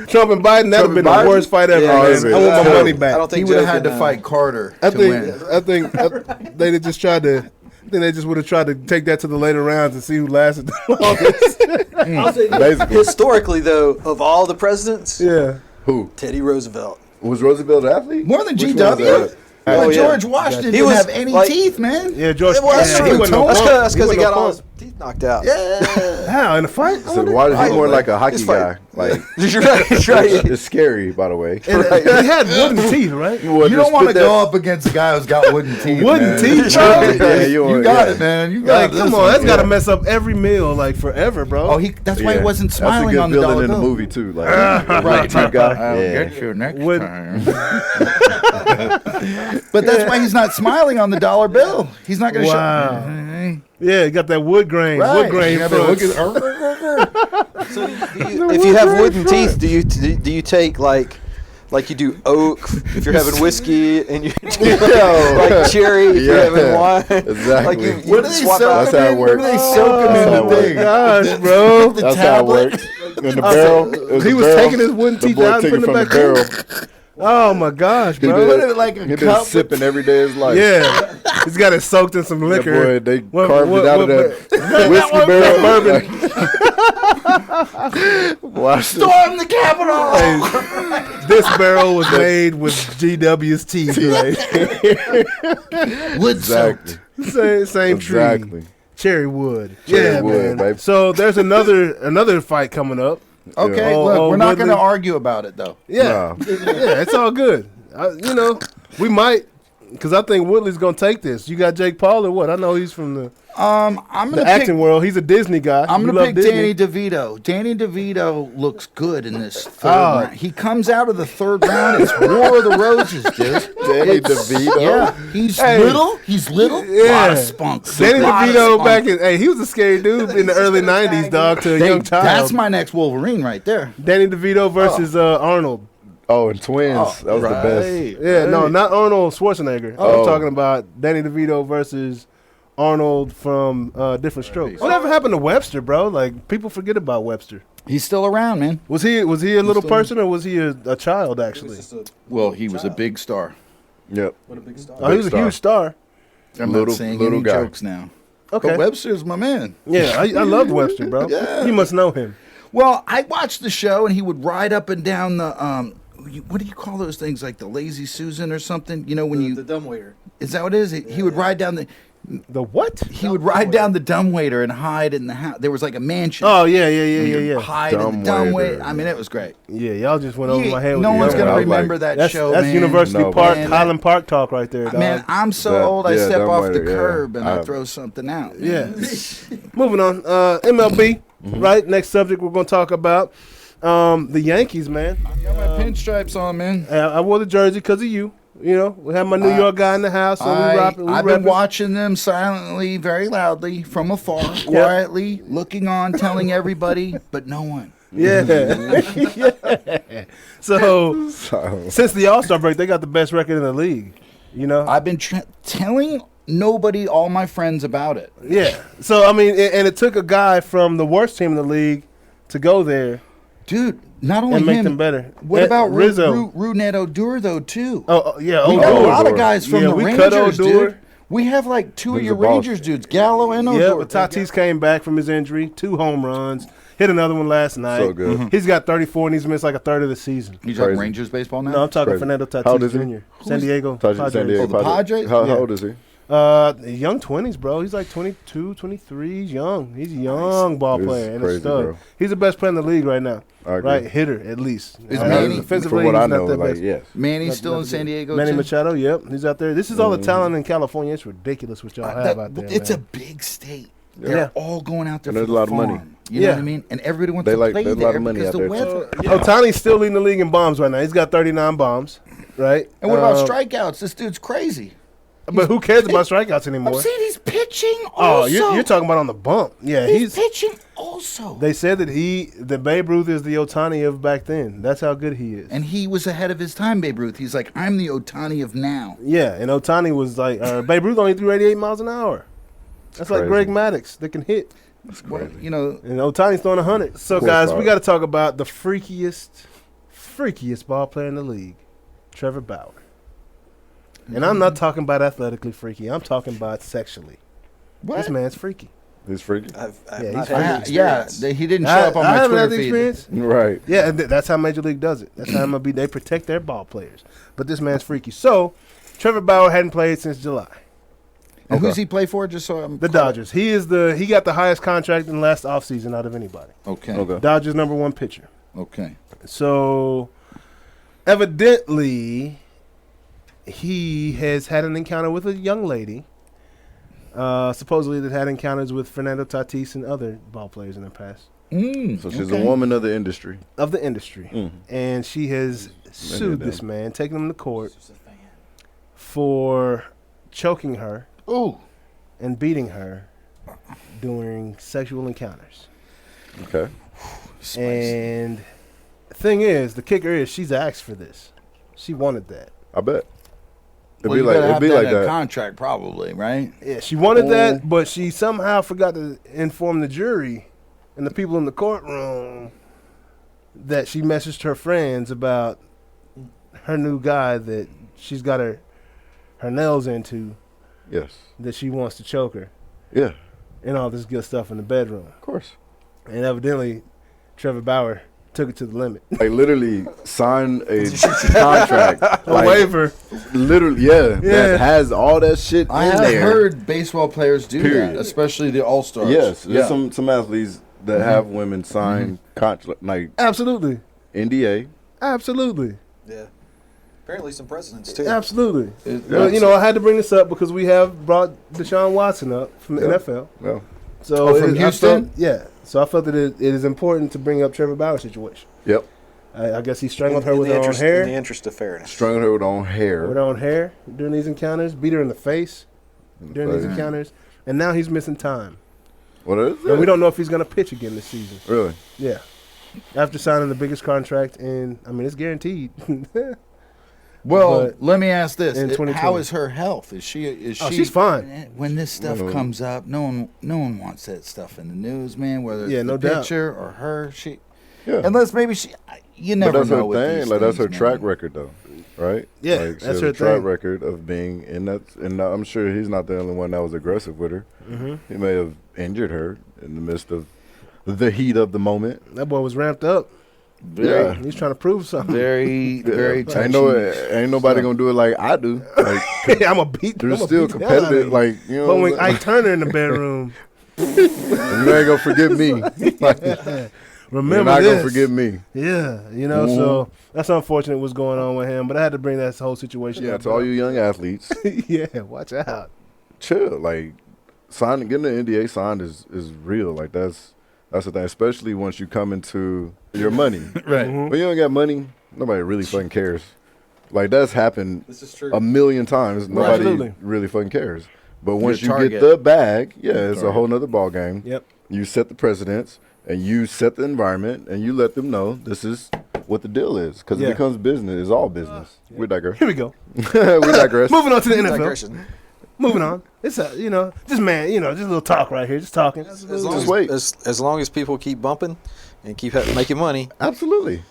Trump and Biden. That would have been the Biden? worst fight ever. Yeah, man. it'd be I want my terrible. money I back. don't he think would have Joe had to can, fight Carter I to think. win. I think they just tried to. I think they just would have tried to take that to the later rounds and see who lasted the longest. I'll say Basically. historically, though, of all the presidents, Yeah. Who Teddy Roosevelt. was Roosevelt an athlete? More than Which one was GW? that? Oh, yeah. George Washington He didn't was, have any like- teeth, man. Yeah, George. Well, that's yeah, true. he wasn't no That's punk. because he wasn't got no all punk. his teeth knocked out. Yeah. How in a fight? So why is he more like a hockey It's fine. guy? Like You're right. You're right. it's scary, by the way. And, he had wooden teeth, right? You don't want to go up against a guy who's got wooden teeth. Wooden man. teeth, bro? Yeah, You got it, man. You got Like, it. come on, that's got to mess up every meal, like forever, bro. Oh, that's why he wasn't smiling That's on a the good dollar villain in the bill. movie too. Like right, type guy. I'll Yeah. get you next Would- time. But that's why he's not smiling on the dollar bill. He's not going to Wow. show. Yeah, you got that wood grain. Right. Wood grain. Yeah, front. So if you have wooden teeth, do you take like you do oak if you're having whiskey and you do like cherry if you're having wine? Exactly. Like you What do they swap soak out. That's him how it in? What do works. they soak him That's in how the it works. thing? Gosh, bro. The That's tablet? how it works. In the barrel. It was He a was barrel. taking his wooden The teeth boy out and took it putting from them the back barrel. in. Oh my gosh, He bro. Put it like a He been cup. sipping every day of his life. Yeah, he's got it soaked in some That liquor. boy, they What- carved what- it out what- of that whiskey barrel. Bourbon. Watch this. Storm the Capitol! This barrel was made with GW's teeth. Right? Wood soaked. Exactly. Same tree. Exactly. Cherry wood. Cherry Yeah, wood, man. baby. So there's another fight coming up. Okay, Oh, look, we're not going to Woodley. argue about it though. Yeah, yeah, it's all good. We might, because I think Woodley's gonna take this. You got Jake Paul or what? I know he's from the I'm going the to acting pick. world. He's a Disney guy. I'm You going to love pick Disney. Danny DeVito. Danny DeVito looks good in this third Oh. round. He comes out of the third round. It's War of the Roses, dude. Danny DeVito. Yeah, he's Hey. little. He's little. Yeah. Lot of spunk. Danny Lot of DeVito spunk. back in. He was a scary dude in the early '90s, dog, to a young child. That's my next Wolverine right there. Danny DeVito versus Arnold. Oh, and twins. that was the best. Yeah, no, not Arnold Schwarzenegger. Oh. I'm talking about Danny DeVito versus Arnold from Different Strokes. Whatever happened to Webster, bro? Like, people forget about Webster. He's still around, man. Was he a little person or was he a child actually? Well, he was a big star. Yep. What a big star. Oh, he was a star. huge star. I'm Little- not saying little any guy. jokes now. Okay. But Webster's my man. Yeah, I loved Webster, bro. Yeah. You must know him. Well, I watched the show, and he would ride up and down the what do you call those things, like the Lazy Susan or something? You know, when The dumbwaiter. is that what it is? He would ride down The what? he would ride down the dumbwaiter and hide in the house. There was like a mansion. Oh yeah. Hide in the Dumbwaiter. dumbwaiter. I mean, it was great. Yeah, y'all just went over my head. No with one's the gonna I was remember like, that That's show. that's man. University No, Park, man. Highland Park talk right there, dog. Man, I'm so That- old. I yeah, step off the dumbwaiter, yeah. curb and I I- throw something out. Yeah. Moving on. MLB. Right. Next subject we're gonna talk about the Yankees, man. Got my pinstripes on, man. I wore the jersey because of you. You know, we have my New York guy in the house, so we I've repping. been watching them silently, very loudly, from afar, quietly, looking on, telling everybody, but no one. Yeah. Yeah. So since the All-Star break, they got the best record in the league. You know. I've been telling nobody, all my friends, about it. Yeah. So I mean, and it took a guy from the worst team in the league to go there Dude, not only and make him, them better. what about Rizzo? Rougned Odor, though, too? Oh yeah. We got a lot of Odor. guys from Yeah, the we cut Rangers, Odor. dude. We have like two of He's your a boss. Rangers dudes, Gallo and Yeah, Odor. but Tatis came back from his injury, 2 home runs, hit another one last night. So good. Mm-hmm. He's got 34 and he's missed like a third of the season. You talking Crazy. Rangers baseball now? No, I'm talking Crazy. Fernando How old Tatis is he? Jr. San Diego. San Padres. Diego Oh, the Padres? How Yeah. old is he? Young 20s, bro. He's like 22, 23. He's young. He's a young ball He's player and a crazy, stud. bro. He's the best player in the league right now. I agree. Right, hitter at least. Is Manny- Defensively, From what he's I not know, that like best. yes. Manny's Not- still not in the San best. Diego, Manny too? Machado, yep, he's out there. This is all the talent in California. It's ridiculous what y'all have out there. It's man. a big state. They're Yeah. all going out there And for there's the a lot of farm. money. You know Yeah. what I mean? And everybody wants They to like- play there's a there lot of money because out the there. weather. Ohtani's still leading the league in bombs right now. He's got 39 bombs, right? And what about Um, strikeouts? This dude's crazy. But who cares about strikeouts I'm anymore? saying he's pitching Oh, also. you're talking about on the bump. Yeah, He's pitching also. They said that Babe Ruth is the Ohtani of back then. That's how good he is. And he was ahead of his time, Babe Ruth. He's like, I'm the Ohtani of now. Yeah, and Ohtani was like, Babe Ruth only threw 88 miles an hour. That's like Crazy. Greg Maddux that can hit. Well, you know, And Ohtani's throwing 100. So, Cool guys, spot. we got to talk about the freakiest ball player in the league, Trevor Bauer. And I'm not talking about athletically freaky. I'm talking about sexually. what? This man's freaky. He's freaky. I've Yeah, not he's had the Yeah, experience. he didn't show up on I my haven't Twitter had the feed. experience. Right. Yeah, and that's how Major League does it. That's how MLB, they protect their ball players. But this man's freaky. So, Trevor Bauer hadn't played since July. And who's Okay. he play for? Just so I'm The Dodgers. He got the highest contract in the last offseason out of anybody. Okay. Okay. Dodgers #1 pitcher. Okay. So, evidently, he has had an encounter with a young lady. Supposedly that had encounters with Fernando Tatis and other ball players in the past So she's a woman of the industry. of the industry. Mhm. And she has sued damn. this man, taking him to court for choking her Ooh. and beating her during sexual encounters. Okay. And the kicker is she's asked for this. She wanted that. I bet. It'd Well, be you like better it'd have be that like in a that. contract, probably, right? Yeah, she wanted that, but she somehow forgot to inform the jury and the people in the courtroom that she messaged her friends about her new guy that she's got her nails into, Yes. that she wants to choke her, Yeah. and all this good stuff in the bedroom. Of course. And evidently, Trevor Bauer took it to the limit. Like literally sign a contract, A waiver. Literally, that has all that shit I in have there. heard baseball players do Period. that, especially the All Stars. Yes, there's some athletes that have women sign contract like Absolutely. NDA. Absolutely. Yeah. Apparently some presidents too. Absolutely. Well, you know, I had to bring this up because we have brought Deshaun Watson up from the NFL. Yeah. So from I Houston? felt, so I felt that it is important to bring up Trevor Bauer's situation. Yep. I guess he strangled her with her own hair. In the interest of fairness. Strangled her with her own hair. With her own hair during these encounters. Beat her in the face during these encounters. And now he's missing time. What is it? And we don't know if he's going to pitch again this season. Really? Yeah. After signing the biggest contract in, I mean, it's guaranteed. Well, But let me ask this: in 2020. how is her health? Is she? She's fine. When this stuff comes up, no one wants that stuff in the news, man. Whether it's no the doubt. pitcher or her, Yeah. unless maybe she. You But never that's know her with thing. these Like that's her things, track man. record, though, right? Yeah, like, she that's has her a track thing. record of being in that, and I'm sure he's not the only one that was aggressive with her. Mm-hmm. He may have injured her in the midst of the heat of the moment. That boy was ramped up. Very, He's trying to prove something. very, very. Ain't touchy. ain't nobody gonna do it like I do. Like, I'm going to beat they're I'ma still beat the hell out of competitive. you. Like you know, But when like, Ike Turner in the bedroom, you ain't gonna forget me. Like, you're remember not this. gonna forget me. Yeah, you know, so that's unfortunate what's going on with him. But I had to bring that whole situation Yeah, up. to all you young athletes, Yeah, watch out. chill. Like getting the NDA signed is real. Like that's the thing, especially once you come into your money. Right. Mm-hmm. When you don't got money, nobody really fucking cares. Like that's happened This is true. a million times. Nobody Absolutely. really fucking cares. But once you target. get the bag, it's a whole nother ball game. Yep. You set the precedents and you set the environment and you let them know this is what the deal is because Yeah. it becomes business. It's all business. We digress. Here we go. We digress. Moving on to the NFL. Digression. Moving on. It's a, just a little talk right here. Just talking. As long Just as, wait. as long as people keep bumping and keep making money, Absolutely.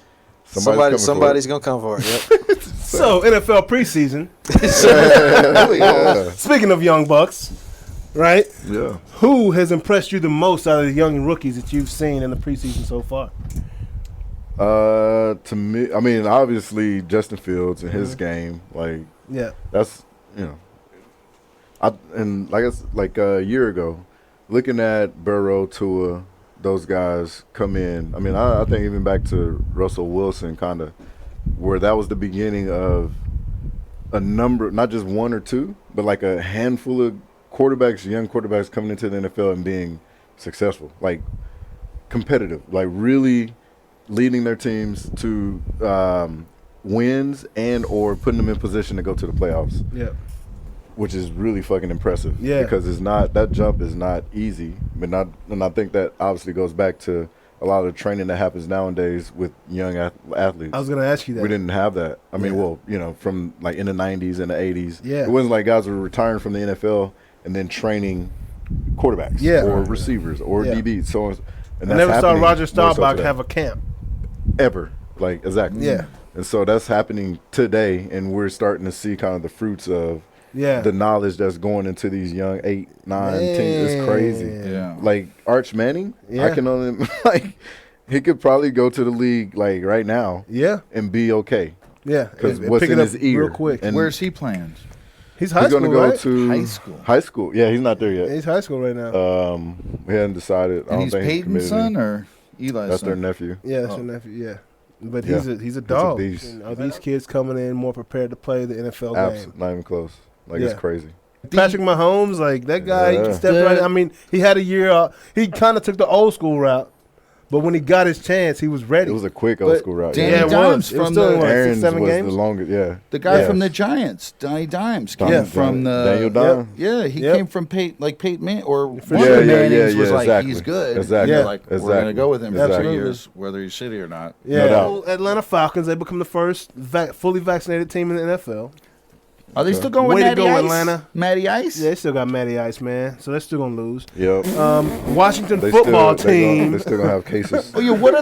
somebody's gonna come for it. Yep. So, NFL preseason. Yeah. Speaking of young bucks, right? Yeah. Who has impressed you the most out of the young rookies that you've seen in the preseason so far? To me, I mean, obviously Justin Fields and his game, like Yeah. that's like a year ago, looking at Burrow, Tua, those guys come in. I mean, I think even back to Russell Wilson, kind of, where that was the beginning of a number, not just one or two, but like a handful of young quarterbacks coming into the NFL and being successful, like competitive, like really leading their teams to wins and or putting them in position to go to the playoffs. Yeah. Which is really fucking impressive. Yeah. Because it's not, that jump is not easy. And I think that obviously goes back to a lot of the training that happens nowadays with young athletes. I was going to ask you that. We didn't have that. I mean, Yeah. from like in the 90s and the 80s. Yeah. It wasn't like guys were retiring from the NFL and then training quarterbacks or receivers or Yeah. DBs. So, and I that's never saw happening Roger more so Staubach today. have a camp. Ever. Like, exactly. Yeah. And so that's happening today, and we're starting to see kind of the fruits of Yeah. the knowledge that's going into these young 8, 9, 10. It's crazy. Yeah. Like Arch Manning, Yeah. I can only he could probably go to the league like right now Yeah. and be okay Yeah. because And what's pick in it his up ear. real quick. And Where's he playing? He's high he's school, going to go right? to High school. High school. Yeah, he's not there yet. He's high school right now. We hadn't decided. I And don't he's think Peyton's committed son yet. or Eli's That's their son? nephew. Yeah, that's Oh. your nephew. Yeah. But Yeah. he's a dog. beast. You know, these kids coming in more prepared to play the NFL game. Absolutely, not even close. Like Yeah. it's crazy. Patrick Mahomes, like that guy, Yeah. stepped right. I mean, he had a year. He kind of took the old school route, but when he got his chance, he was ready. It was a quick old But school route. Danny Yeah, it Dimes was. It was from still in the what, Aaron's 6-7 was games? the longest. Yeah, the guy Yeah. from the Giants, Donnie Dimes, came Yeah. from the Daniel Dimes. Yeah, he Yep. came from Peyton Man or one For of sure. the Mannings was like exactly. he's good. Exactly. They're Yeah. like we're Exactly. gonna go with him for Absolutely. 3 years, whether he's shitty or not. Yeah, No doubt. well, Atlanta Falcons. They become the first fully vaccinated team in the NFL. Are they still going with Way to Matty go, Ice? Atlanta. Matty Ice? Yeah, they still got Matty Ice, man. So they're still gonna lose. Yep. Washington They football still, they team. still gonna have cases. Oh yeah, what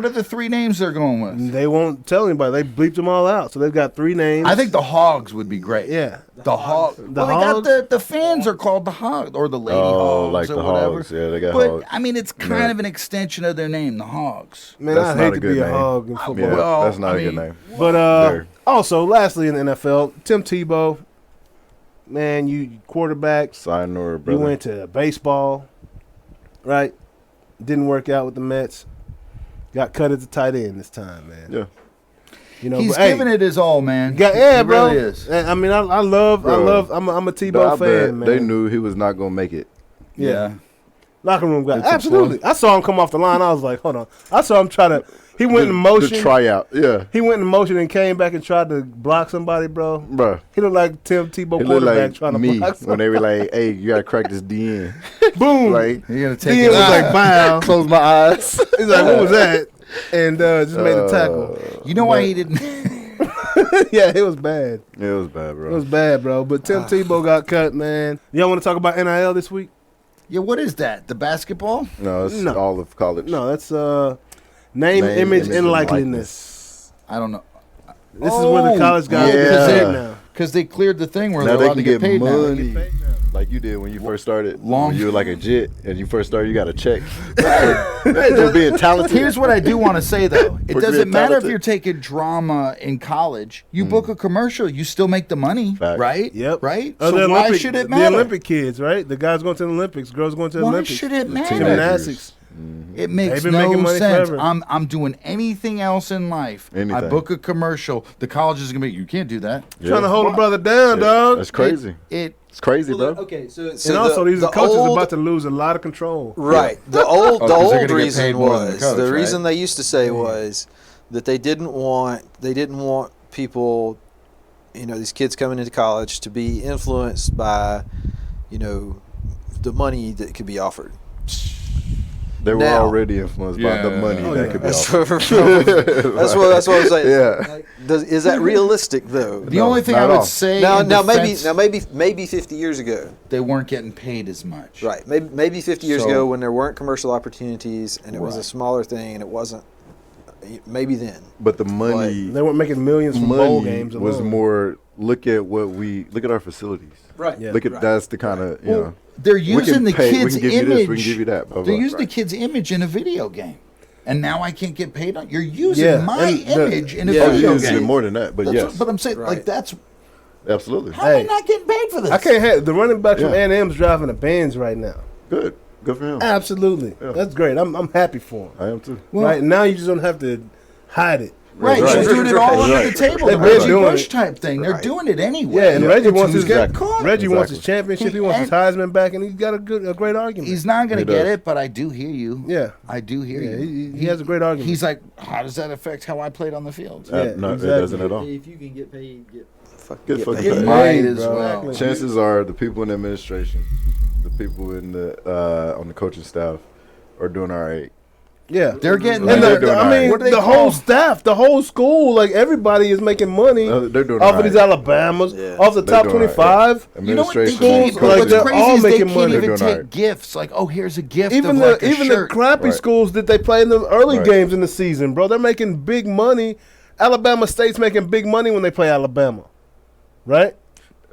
are the 3 names they're going with? They won't tell anybody. They bleeped them all out. So they've got 3 names. I think the Hogs would be great. Yeah, The hog. The Well, hogs? they got the fans are called the hog or the lady hogs like or the whatever. hogs. Yeah, they got but hogs. I mean, it's kind of an extension of their name, the Hogs. Man, That's I not hate a to good be a name. hog in football. Yeah, Well, that's not I a good mean, name. But There. also, lastly in the NFL, Tim Tebow, man, you quarterback. Sayonara, You brother. went to baseball, right? Didn't work out with the Mets. Got cut at the tight end this time, man. Yeah. You know, He's but, hey, giving it his all, man. yeah, He bro. really is. I mean, I love. Bro. I'm a I Tebow bet fan, man. They knew he was not gonna make it. Yeah. Locker room guy. It's a Absolutely. I saw him come off the line. I was like, hold on. I saw him try to. He went in motion. The tryout. Yeah. He went in motion and came back and tried to block somebody, bro. Bruh. He looked like Tim Tebow He looked quarterback like trying to me block when they were like, "Hey, you gotta crack this D in." Boom. Like, You're gonna Then take he it was out. like, bow. close my eyes. He's like, what was that? And just made a tackle. You know why he didn't? Yeah, it was bad. It was bad, bro. It was bad, bro. But Tim Tebow got cut, man. Y'all want to talk about NIL this week? Yeah, what is that? The basketball? No, it's No. all of college. No, that's name, image, and likeliness. I don't know. This is where the college guys yeah. get paid now. Because they cleared the thing where Now they're they allowed can to get paid money. now. Like you did when you first started. Long- When you were like a jit and you first started, you got a check. For being talented. Here's what I do want to say, though. It We're doesn't being matter if talented. you're taking drama in college. You book a commercial, you still make the money, Fact. right? Yep. Right? Oh, So the why Olympic- should it matter? The Olympic kids, right? The guys going to the Olympics, girls going to the Why Olympics. should it matter? Gymnastics. It makes They've been making no money sense. forever. I'm doing anything else in life. I Anything. book a commercial. The college is gonna be. You can't do that. Yeah. Trying to hold a brother down, dog. That's crazy. It It's crazy, bro. Okay, so And also, these coaches are about to lose a lot of control. Right. The old Oh, 'cause they're old gonna get reason paid more than the was coach, the right? reason they used to say was that they didn't want people, these kids coming into college to be influenced by, the money that could be offered. They were Now- already influenced by the money that could be That's offered. what I was saying. Yeah. Is that realistic though? The No, only thing not I at would all. say Now in maybe defense, maybe 50 years ago. they weren't getting paid as much. Right. Maybe 50 years So- ago when there weren't commercial opportunities and it was a Right. smaller thing and it wasn't. Maybe then. But the money, They weren't making millions from bowl games was alone. more. Look at our facilities. Right. Yeah. Look at that's the kind of Well, they're we using can the pay, kid's we can give image. you this, we can give you that. Blah, They're blah. using the kid's image in a video game, and now I can't get paid on. You're using Yeah, my and the- image in a Yeah. Oh, video you're using game. more than that, but That's yes, what- but I'm saying, Right. like, that's absolutely. how am I Hey. not getting paid for this? I can't have the running back from Yeah. A&M's driving a Benz right now. Good for him. Absolutely, Yeah. that's great. I'm happy for him. I am too. Right now, you just don't have to hide it. Right, Right. she's doing it all under Right. the table. They've The been Reggie doing Bush it. type thing. They're Right. doing it anyway. Yeah, and Reggie It's wants who's his getting caught. Reggie wants his Exactly. championship. He wants his Heisman back, and he's got a great argument. He's not going He to get does. it, but I do hear you. Yeah. I do hear Yeah, you. he has a great argument. He's like, how does that affect how I played on the field? Yeah, No, exactly. it doesn't at all. If you can get paid, get Good Get fucking paid. paid. Might as bro. well. Exactly. Chances are the people in the administration, the people in the on the coaching staff, are doing all right. Yeah, They're getting Like, and they're doing all right. what do they the call whole them? staff, the whole school, like everybody is making money They're doing off all of these right. Alabamas, Yeah. off the They're top doing all right, 25. You know what? They Administration, can't even, like, what's they're crazy all is they making can't money. even They're doing take all right. gifts. Like, oh, here's a gift Even of the like a even the shirt. crappy Right. schools that they play in the early Right. games in the season, bro, they're making big money. Alabama State's making big money when they play Alabama, right?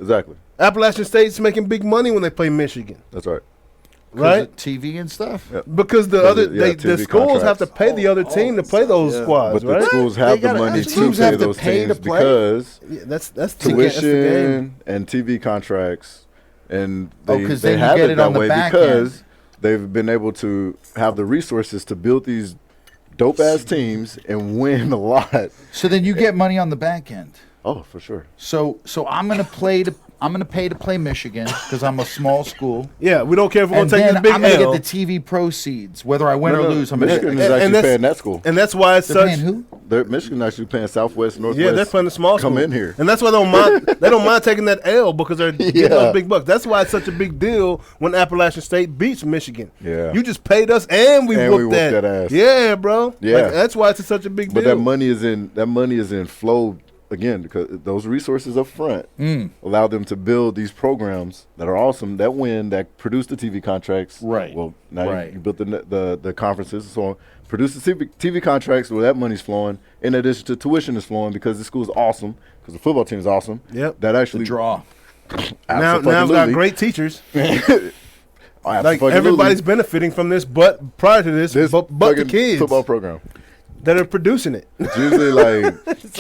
Exactly. Appalachian State's making big money when they play Michigan, That's right. 'Cause right? of TV and stuff. Yeah. Because the Because other it- yeah, the TV schools have to contracts. pay the other team to play those Yeah. squads, But the right? schools They have the gotta- money the to teams pay have to those pay to teams play. because Yeah, that's the game. tuition and TV contracts, and Oh, they, 'cause they then you have get it it that on the way back because end. they've been able to have the resources to build these dope ass teams and win a lot. So then you get money on the back end. Oh, for sure. So I'm gonna pay to play Michigan because I'm a small school. Yeah, we don't care if we're And gonna take then this big I'm gonna L. get the TV proceeds, whether I win or No, no, lose. I'm Michigan gonna is and actually that's- paying that school. and that's why it's They're such. paying who? Michigan actually paying Southwest, Northwest. Yeah, they're playing the small Come school. in here. and that's why they don't mind. They don't mind taking that L because they're getting Yeah. those big bucks. That's why it's such a big deal when Appalachian State beats Michigan. Yeah. you just paid us and we And we whooped whooped that. that ass. Yeah, bro. Yeah. Like, that's why it's such a big But deal. that money is in flow again because those resources up front allow them to build these programs that are awesome, that win, that produce the TV contracts. Right. Well, now you- Right. you built the conferences and so on. Produce the TV contracts where that money's flowing. In addition to tuition is flowing because the school's awesome, because the football team is awesome. Yep. That actually The draw. Now I've got Absolutely. great teachers. Oh, Like absolutely. everybody's benefiting from this, but prior to this, but the fucking kids football program. that are producing it. It's usually like,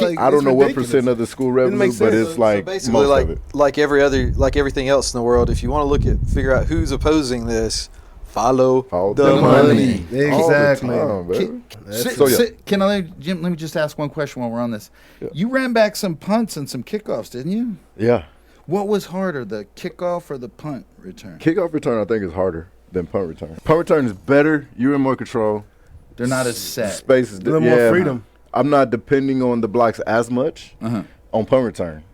like, I don't it's know what ridiculous. percent of the school Didn't revenue, make but sense. it's like basically, most of it. like everything else in the world, if you want to figure out who's opposing this, follow All the the money. Exactly. All the time, baby. So, yeah. Can I, Jim? Let me just ask one question while we're on this. Yeah. You ran back some punts and some kickoffs, didn't you? Yeah. What was harder, the kickoff or the punt return? Kickoff return, I think, is harder than punt return. Punt return is better. You're in more control. They're not as set. Space is A little more freedom. I'm not depending on the blocks as much Uh-huh. on punt return.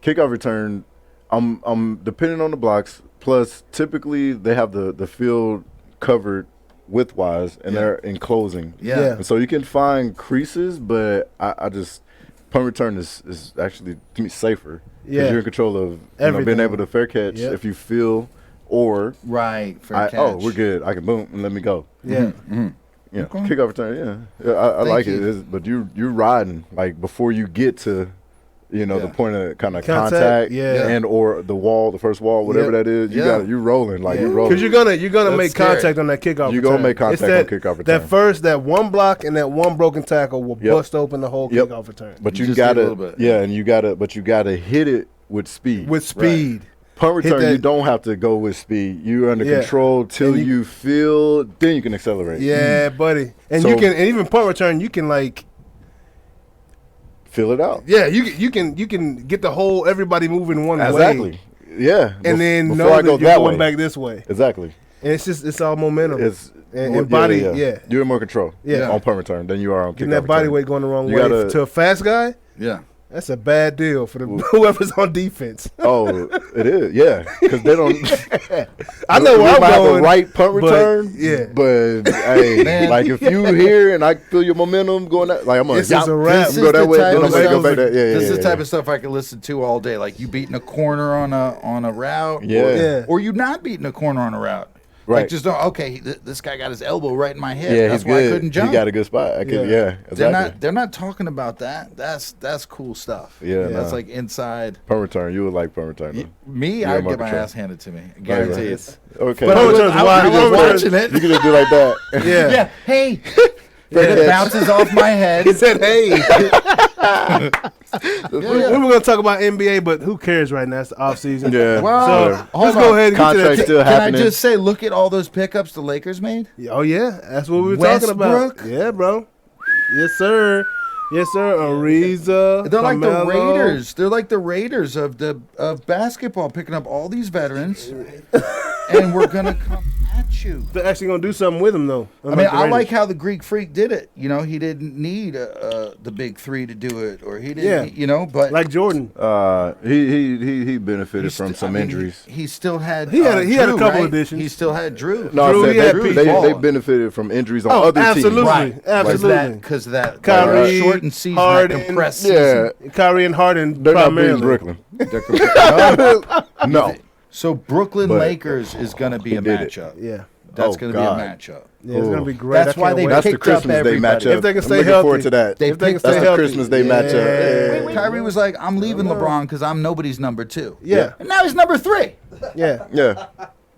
Kickoff return, I'm depending on the blocks. Plus, typically they have the field covered widthwise and Yeah. they're enclosing. Yeah. And so you can find creases, but I just punt return is actually to me safer. 'Cause Yeah. you're in control of being Everything. able to fair catch Yep. if you feel or Right. Fair catch. oh, we're good. I can boom and let me go. Yeah. Yeah, Okay. kickoff return. Yeah, I Thank like you. it. But you're riding like before you get to, the Yeah. point of kind of Contact, contact, yeah. and or the wall, the first wall, whatever Yep. that is. You Yeah. you're rolling like you're Because rolling. you're gonna That's make scary. contact on that kickoff. You're gonna return. make It's contact on kickoff That return. first, that one block and that one broken tackle will Yep. bust open the whole Yep. kickoff return But You you just need a gotta, little bit. yeah, and you gotta hit it with speed. with speed. punt hit return, that- you don't have to go with speed. You're under Yeah. control till And you feel. Then you can accelerate. Yeah, buddy. And So- you can, and even punt return, you can like, Feel it out. yeah, you can get the whole everybody moving one Exactly. way, Yeah. and then before know I that go you're that going way. back this way. Exactly. And it's all momentum. It's and body, yeah. You're in more control. Yeah. On punt return than you are on Getting kickoff that body return. weight going the wrong You way gotta- to a fast guy. Yeah. That's a bad deal for the whoever's on defense. Oh, it is. Yeah, because they don't. I know we where I'm might have going. a right punt but, return. yeah. But hey, Man. like if you here and I feel your momentum going that, like I'm gonna This is a wrap. This go is that the way, type then of I'm gonna go stuff- back that. Yeah, yeah, This is yeah, the type yeah. of stuff I can listen to all day. Like you beating a corner on a route, Yeah. Yeah. or you not beating a corner on a route. Like Right. just don't, okay, this guy got his elbow right in my head. Yeah, That's he's why good. I couldn't jump. He got a good spot. Yeah. They're Exactly. not talking about that. That's cool stuff. Yeah, That's nah. like inside. Punt return. You would like punt return. though. Me, Yeah, I'd more get my control. ass handed to me. Right, Guaranteed. It's- Okay. But You punt can return's I wild. was watching it. just do like that. Yeah. Yeah. Hey. And it bounces off my head. He said, "Hey." Yeah. We were gonna talk about NBA, but who cares right now? It's the off season. Yeah. Well, So hold let's on. go ahead and get to Contract that. still Can happening. I just say, look at all those pickups the Lakers made? Oh yeah, that's what we were talking about. Westbrook? Yeah, bro. Yes, sir. Yes, sir. Ariza. They're like the Carmelo. Raiders. They're like the Raiders of basketball, picking up all these veterans, and we're gonna come at you. They're actually gonna do something with him though. I mean, I like how the Greek Freak did it. You know, he didn't need the big three to do it, or he didn't. Yeah. You know, but like Jordan. He benefited he's from st- some I mean, injuries. He still had. He had a Drew, couple right? additions. He still had Drew. No, Drew, I he said had they, Pete they Ball. benefited from injuries on Oh, other absolutely. teams. Right, Absolutely. because that Kyrie, shortened season, Harden, that compressed Yeah, season. Kyrie and Harden they're not beating primarily. Brooklyn. No. So Brooklyn But Lakers is going to be he a did it. matchup. Yeah. That's Oh, going to be a God. matchup. Yeah, it's Ooh. gonna be great. That's I why can't they wait. That's the picked up Christmas Day everybody. matchup. If they can I'm stay looking healthy. forward to that. They If they can picked stay That's the healthy. Christmas Day Yeah. matchup. Kyrie was like, I'm leaving LeBron because I'm nobody's number 2. Yeah. And now he's number 3. Yeah. Yeah.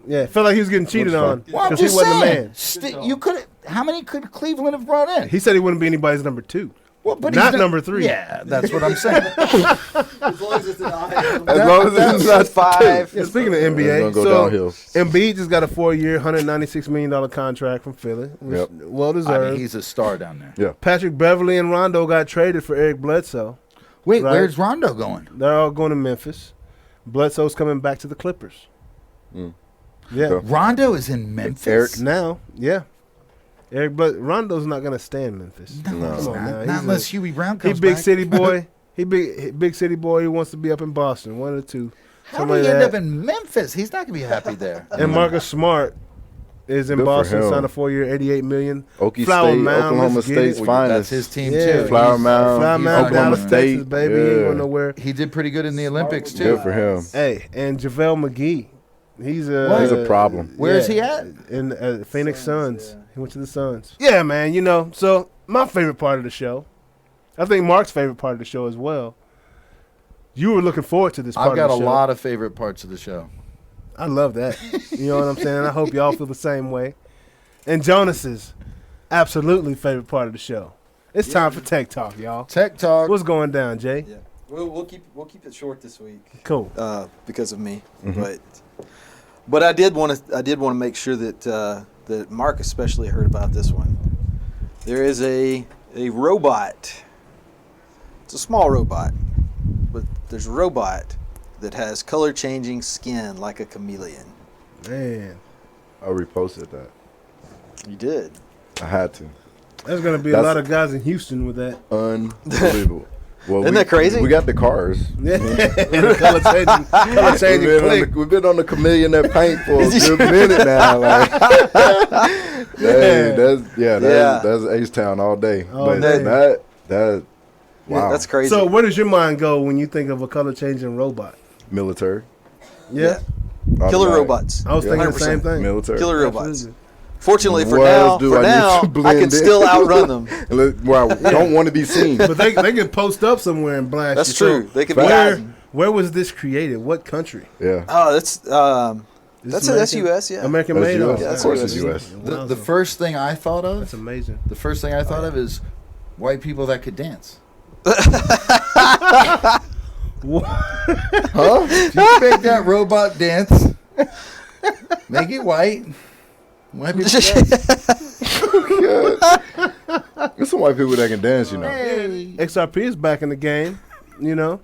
Yeah. Felt like he was getting cheated Looks on fun. Well, I'm because he just wasn't saying. the man. You could. How many could Cleveland have brought in? He said he wouldn't be anybody's number 2. Well, but not he's number 3. Yeah, that's what I'm saying. As long as it's an eye. As long as it's not 5. Yeah, speaking of It's NBA, gonna go so downhill. Embiid just got a 4-year, $196 million contract from Philly. Which Yep. Well I deserved. mean, he's a star down there. Yeah. Patrick Beverly and Rondo got traded for Eric Bledsoe. Wait, Right. where's Rondo going? They're all going to Memphis. Bledsoe's coming back to the Clippers. Mm. Yeah. Okay. Rondo is in Memphis. Eric- Now, yeah. Rondo's not going to stay in Memphis. No, Come he's on not. now. Not He's unless a- Huey Brown He comes big back. city boy. He big city boy. He wants to be up in Boston. One of the two. How Somebody did he end that- up in Memphis? He's not gonna be happy there. And Marcus Smart is in Good for Boston. him. Signed a 4-year, $88 million. Okie Flower State, Mound, Oklahoma let's get State's it. finest. That's his team Yeah. too. Flower He's- Mound, Flower he's Mound, not Dallas, going Texas, State. baby. He ain't Yeah. going nowhere. He did pretty good in the Olympics too. Good for him. Hey, and JaVale McGee. He's a What? He's a problem. Where is he at? In Phoenix Suns. yeah. He went to the Suns. Yeah, man. You know, so my favorite part of the show, I think Mark's favorite part of the show as well. You were looking forward to this part I've got of a the show. lot of favorite parts of the show. I love that. You know what I'm saying? I hope y'all feel the same way. And Jonas's absolutely favorite part of the show. It's time for Tech Talk, y'all. Tech Talk. What's going down, Jay? Yeah, we'll keep it short this week. Cool. Because of me, but I did want to make sure that that Mark especially heard about this one. There is a robot. It's a small robot, but there's a robot that has color changing skin like a chameleon. Man, I reposted that. You did. I had to. there's going to be a lot of guys in Houston with that. Unbelievable. Well, Isn't that crazy? We got the cars. Yeah. color changing click. We've been on the chameleon that paint for a good minute now. Like, that's H-Town all day. All but day. that wow. Yeah, that's crazy. So where does your mind go when you think of a color changing robot? Military. Yeah. Killer Automatic. robots. I was thinking the 100%. same thing. Military. Killer robots. Absolutely. Fortunately for What now, else do I need to I blend can in? still outrun them. Well, I don't want to be seen. But they can post up somewhere and blast That's you. true. So They could be where, hiding. where was this created? What country? Yeah. Oh, that's Is that's this US. Yeah. American That's made? US. Oh, Yeah, Of course it's US. US. The first thing I thought That's of, amazing. is white people that could dance. Huh? If you make that robot dance, make it white. White people dance. There's some white people that can dance, you know. XRP is back in the game, you know,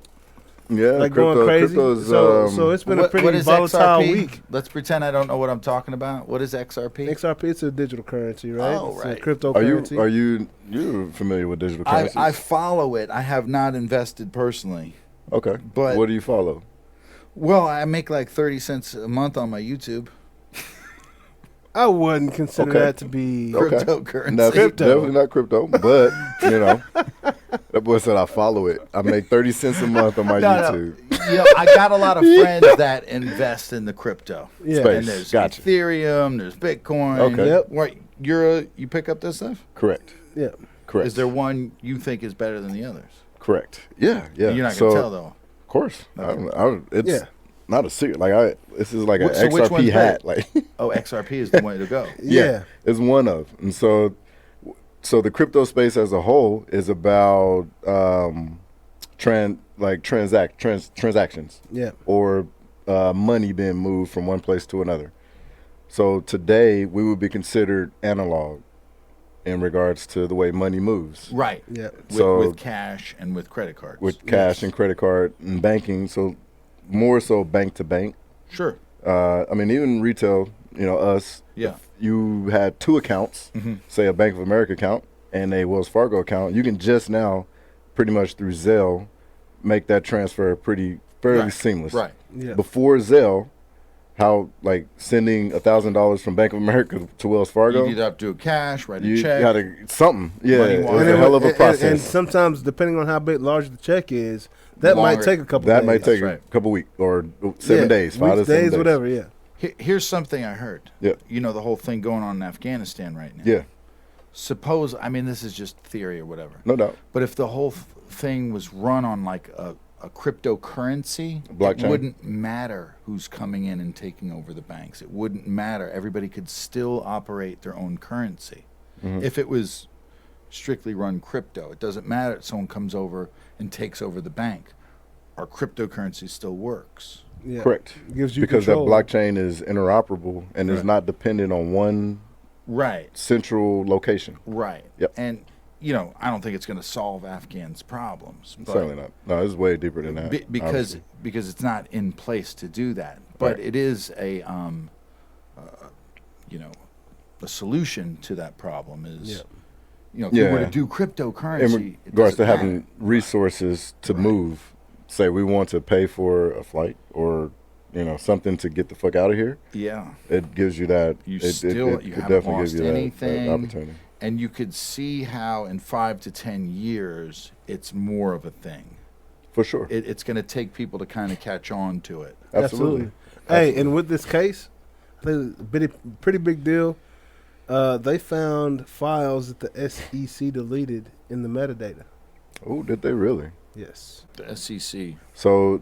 Yeah, like going crazy. Crypto's, So it's been a What pretty is volatile XRP? week. Let's pretend I don't know what I'm talking about. What is XRP? XRP is a digital currency, right? Oh, It's right. a cryptocurrency. Are you familiar with digital I currencies? follow it. I have not invested personally. Okay. But- what do you follow? Well, I make like 30 cents a month on my YouTube. I wouldn't consider Okay. that to be. Okay. Cryptocurrency. That's Crypto. definitely not crypto, but you know, that boy said I follow it. I make 30 cents a month on my YouTube. You know, I got a lot of friends that invest in the crypto. Yeah. Space. And there's Gotcha. Ethereum, there's Bitcoin. Okay. Yep. What, you pick up this stuff? Correct. Yeah. Correct. Is there one you think is better than the others? Correct. Yeah. Yeah. You're not so, going to tell, though. Of course. It's Yeah. not a secret. This is like an So which XRP one's hat. better? Like. Oh, XRP is the way to go. Yeah. It's one of. And so the crypto space as a whole is about transactions Yeah. or money being moved from one place to another. So today we would be considered analog in regards to the way money moves. Right. Yeah. With cash and with credit cards. With cash and credit card and banking. So more so bank to bank. Sure. Even retail, us. Yeah. If you had two accounts, say a Bank of America account and a Wells Fargo account, you can just now, pretty much through Zelle, make that transfer fairly seamless. Right. Yeah. Before Zelle, how sending $1,000 from Bank of America to Wells Fargo, You either have to do cash, write a you check. gotta something. Yeah, Money it's wire. a hell of a process. And sometimes, depending on how large the check is, that might Longer. take a couple that days. might take right. a couple weeks or 7 days, 5 to weeks, 7 days, days, whatever, yeah. Here's something I heard. Yeah. You know the whole thing going on in Afghanistan right now. Yeah, Suppose, this is just theory or whatever. no doubt. But if the whole thing was run on like a cryptocurrency, Blockchain. it wouldn't matter who's coming in and taking over the banks. It wouldn't matter. Everybody could still operate their own currency. If it was strictly run crypto, it doesn't matter if someone comes over and takes over the bank. Our cryptocurrency still works. Yeah. Correct. Gives you Because control. that blockchain is interoperable and is Right. not dependent on one Right. central location. Right. Yep. And, I don't think it's going to solve Afghans' problems. But Certainly not. No, it's way deeper than that. because obviously. it's not in place to do that. But Right. it is a solution to that problem is, if you were to do cryptocurrency, in it regards to doesn't having matter. resources to move, say we want to pay for a flight or something to get the fuck out of here, Yeah. it gives you that. You it haven't definitely lost gives you that anything. opportunity. And you could see how in 5 to 10 years, it's more of a thing. For sure. It's going to take people to kind of catch on to it. Absolutely. Hey, and with this case, I think it's a pretty big deal. They found files that the SEC deleted in the metadata. Oh, did they really? Yes. The SEC. So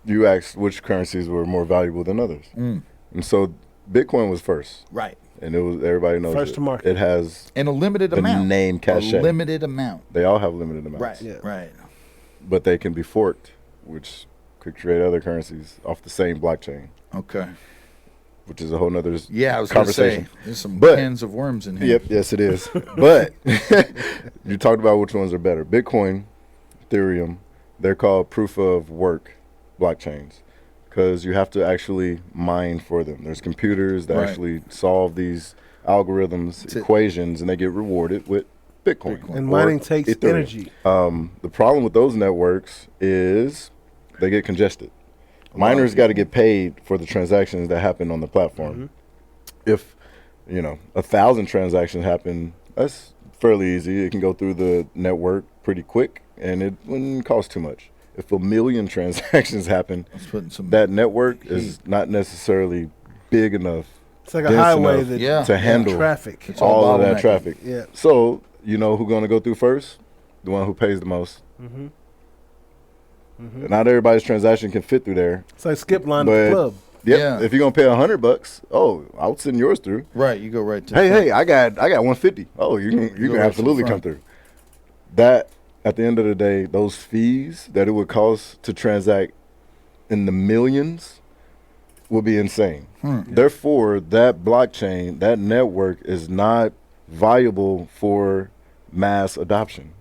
you asked which currencies were more valuable than others, and so Bitcoin was first, Right. and it was everybody knows First it. to market. It has And a limited the amount. name cachet. A limited amount. They all have limited amounts, Right. Yeah. Right. but they can be forked, which could create other currencies off the same blockchain, Okay. which is a whole nother Yeah, I was going to say, conversation. there's some But- cans of worms in here. Yep, yes it is. But you talked about which ones are better. Bitcoin, Ethereum, they're called proof of work blockchains because you have to actually mine for them. There's computers that Right. actually solve these algorithms, It's it. equations, and they get rewarded with Bitcoin. And or mining takes Ethereum. energy. The problem with those networks is they get congested. Miners got to get paid for the transactions that happen on the platform. If 1,000 transactions happen, that's fairly easy. It can go through the network pretty quick, and it wouldn't cost too much. If 1,000,000 transactions happen, Let's put some that network is not necessarily big enough It's like a dense highway enough that Yeah. to handle traffic. It's all all of that bottlenecking. traffic. Yeah. So you know who's going to go through first? The one who pays the most. Not everybody's transaction can fit through there. It's like skip line at But- the club. Yep. Yeah. If you're gonna pay $100, I'll send yours through. Right, you go right to Hey, I got 150. Oh, you can go right to the absolutely come front. through. That at the end of the day, those fees that it would cost to transact in the millions will be insane. Therefore, that blockchain, that network is not viable for mass adoption.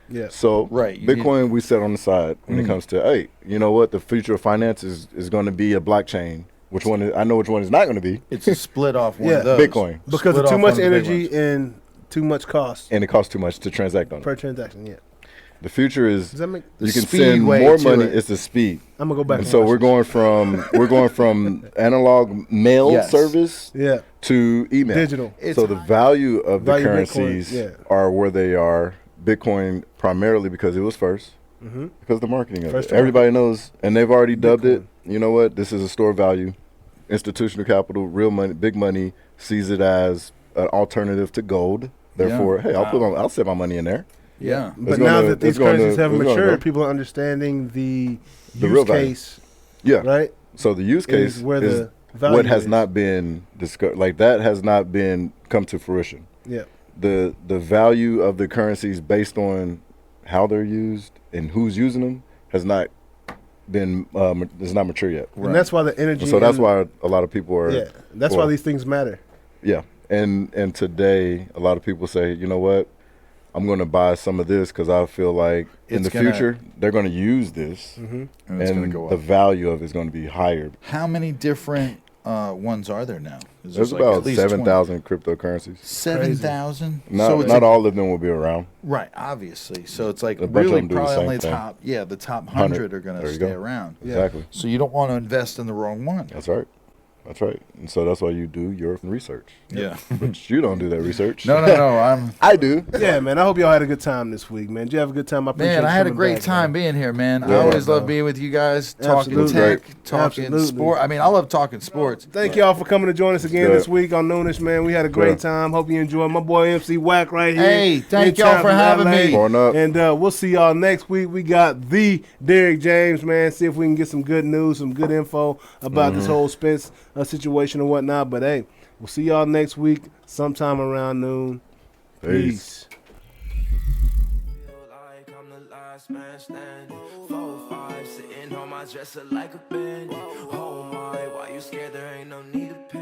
Yeah. So Right, you Bitcoin we set on the side when it comes to, hey, you know what? The future of finance is going to be a blockchain. Which one? I know which one is not going to be. It's a split off one Yeah. of those. Bitcoin. Because Split of too off much one of the big energy ones. and too much cost And it costs too much to transact on it. per transaction. Yeah. The future is Does that make? The you can speed send way more to money. it. It's the speed. I'm gonna go back. And and so watch we're going from analog mail Yes. service this. Yeah. to email. Digital. So the value of the Value Bitcoin, currencies yeah. are where they are. Bitcoin primarily because it was first. Because the marketing of First it. to Everybody knows, and they've already dubbed Bitcoin. it. You know what? This is a store of value. Institutional capital, real money, big money sees it as an alternative to gold. Therefore, hey, I'll set my money in there. Yeah. But It's now gonna- that these it's gonna- currencies have it's gonna matured, go. people are understanding the The use real value. case, Yeah. right? So the use case Is where is the value what has is. not been discussed. Like that has not been come to fruition. Yeah. The value of the currencies based on how they're used and who's using them has not been is not mature yet. And that's why the energy. And so that's and- why a lot of people are. Yeah. That's for- why these things matter. Yeah, and today a lot of people say, you know what, I'm going to buy some of this because I feel like in It's the gonna- future they're going to use this, And it's going to and go the up. value of it is going to be higher. How many different ones are there now? Is There's like about at least 7,000 cryptocurrencies. 7,000? Not So it's not a- all of them will be around. Right, obviously. So it's like A bunch of really them do the probably same only thing. the top 100 are going There to you stay go. around. Exactly. So you don't want to invest in the wrong one. That's right. That's right. And so that's why you do your research. Yeah. But you don't do that research. No, I'm I do. Yeah, man. I hope y'all had a good time this week, man. Did you have a good time? I appreciate Man, I had a coming great back, time man. being here, man. I Yeah, always bro. love being with you guys, talking Absolutely. tech, Great. talking Absolutely. sport. I mean, I love talking sports. Thank y'all for coming to join us again good. this week on Noonish, man. We had a great Yeah. time. Hope you enjoyed. My boy MC Wack right here. Hey, thank In y'all town for from having LA. me. Born up. And we'll see y'all next week. We got the Derrick James, man. See if we can get some good news, some good info about this whole Spence situation and whatnot. But hey, we'll see y'all next week sometime around noon. Peace. Feel like I'm the last man standing. 4-5 sitting on my dresser like a bandit. Oh my, why you scared? There ain't no need to panic.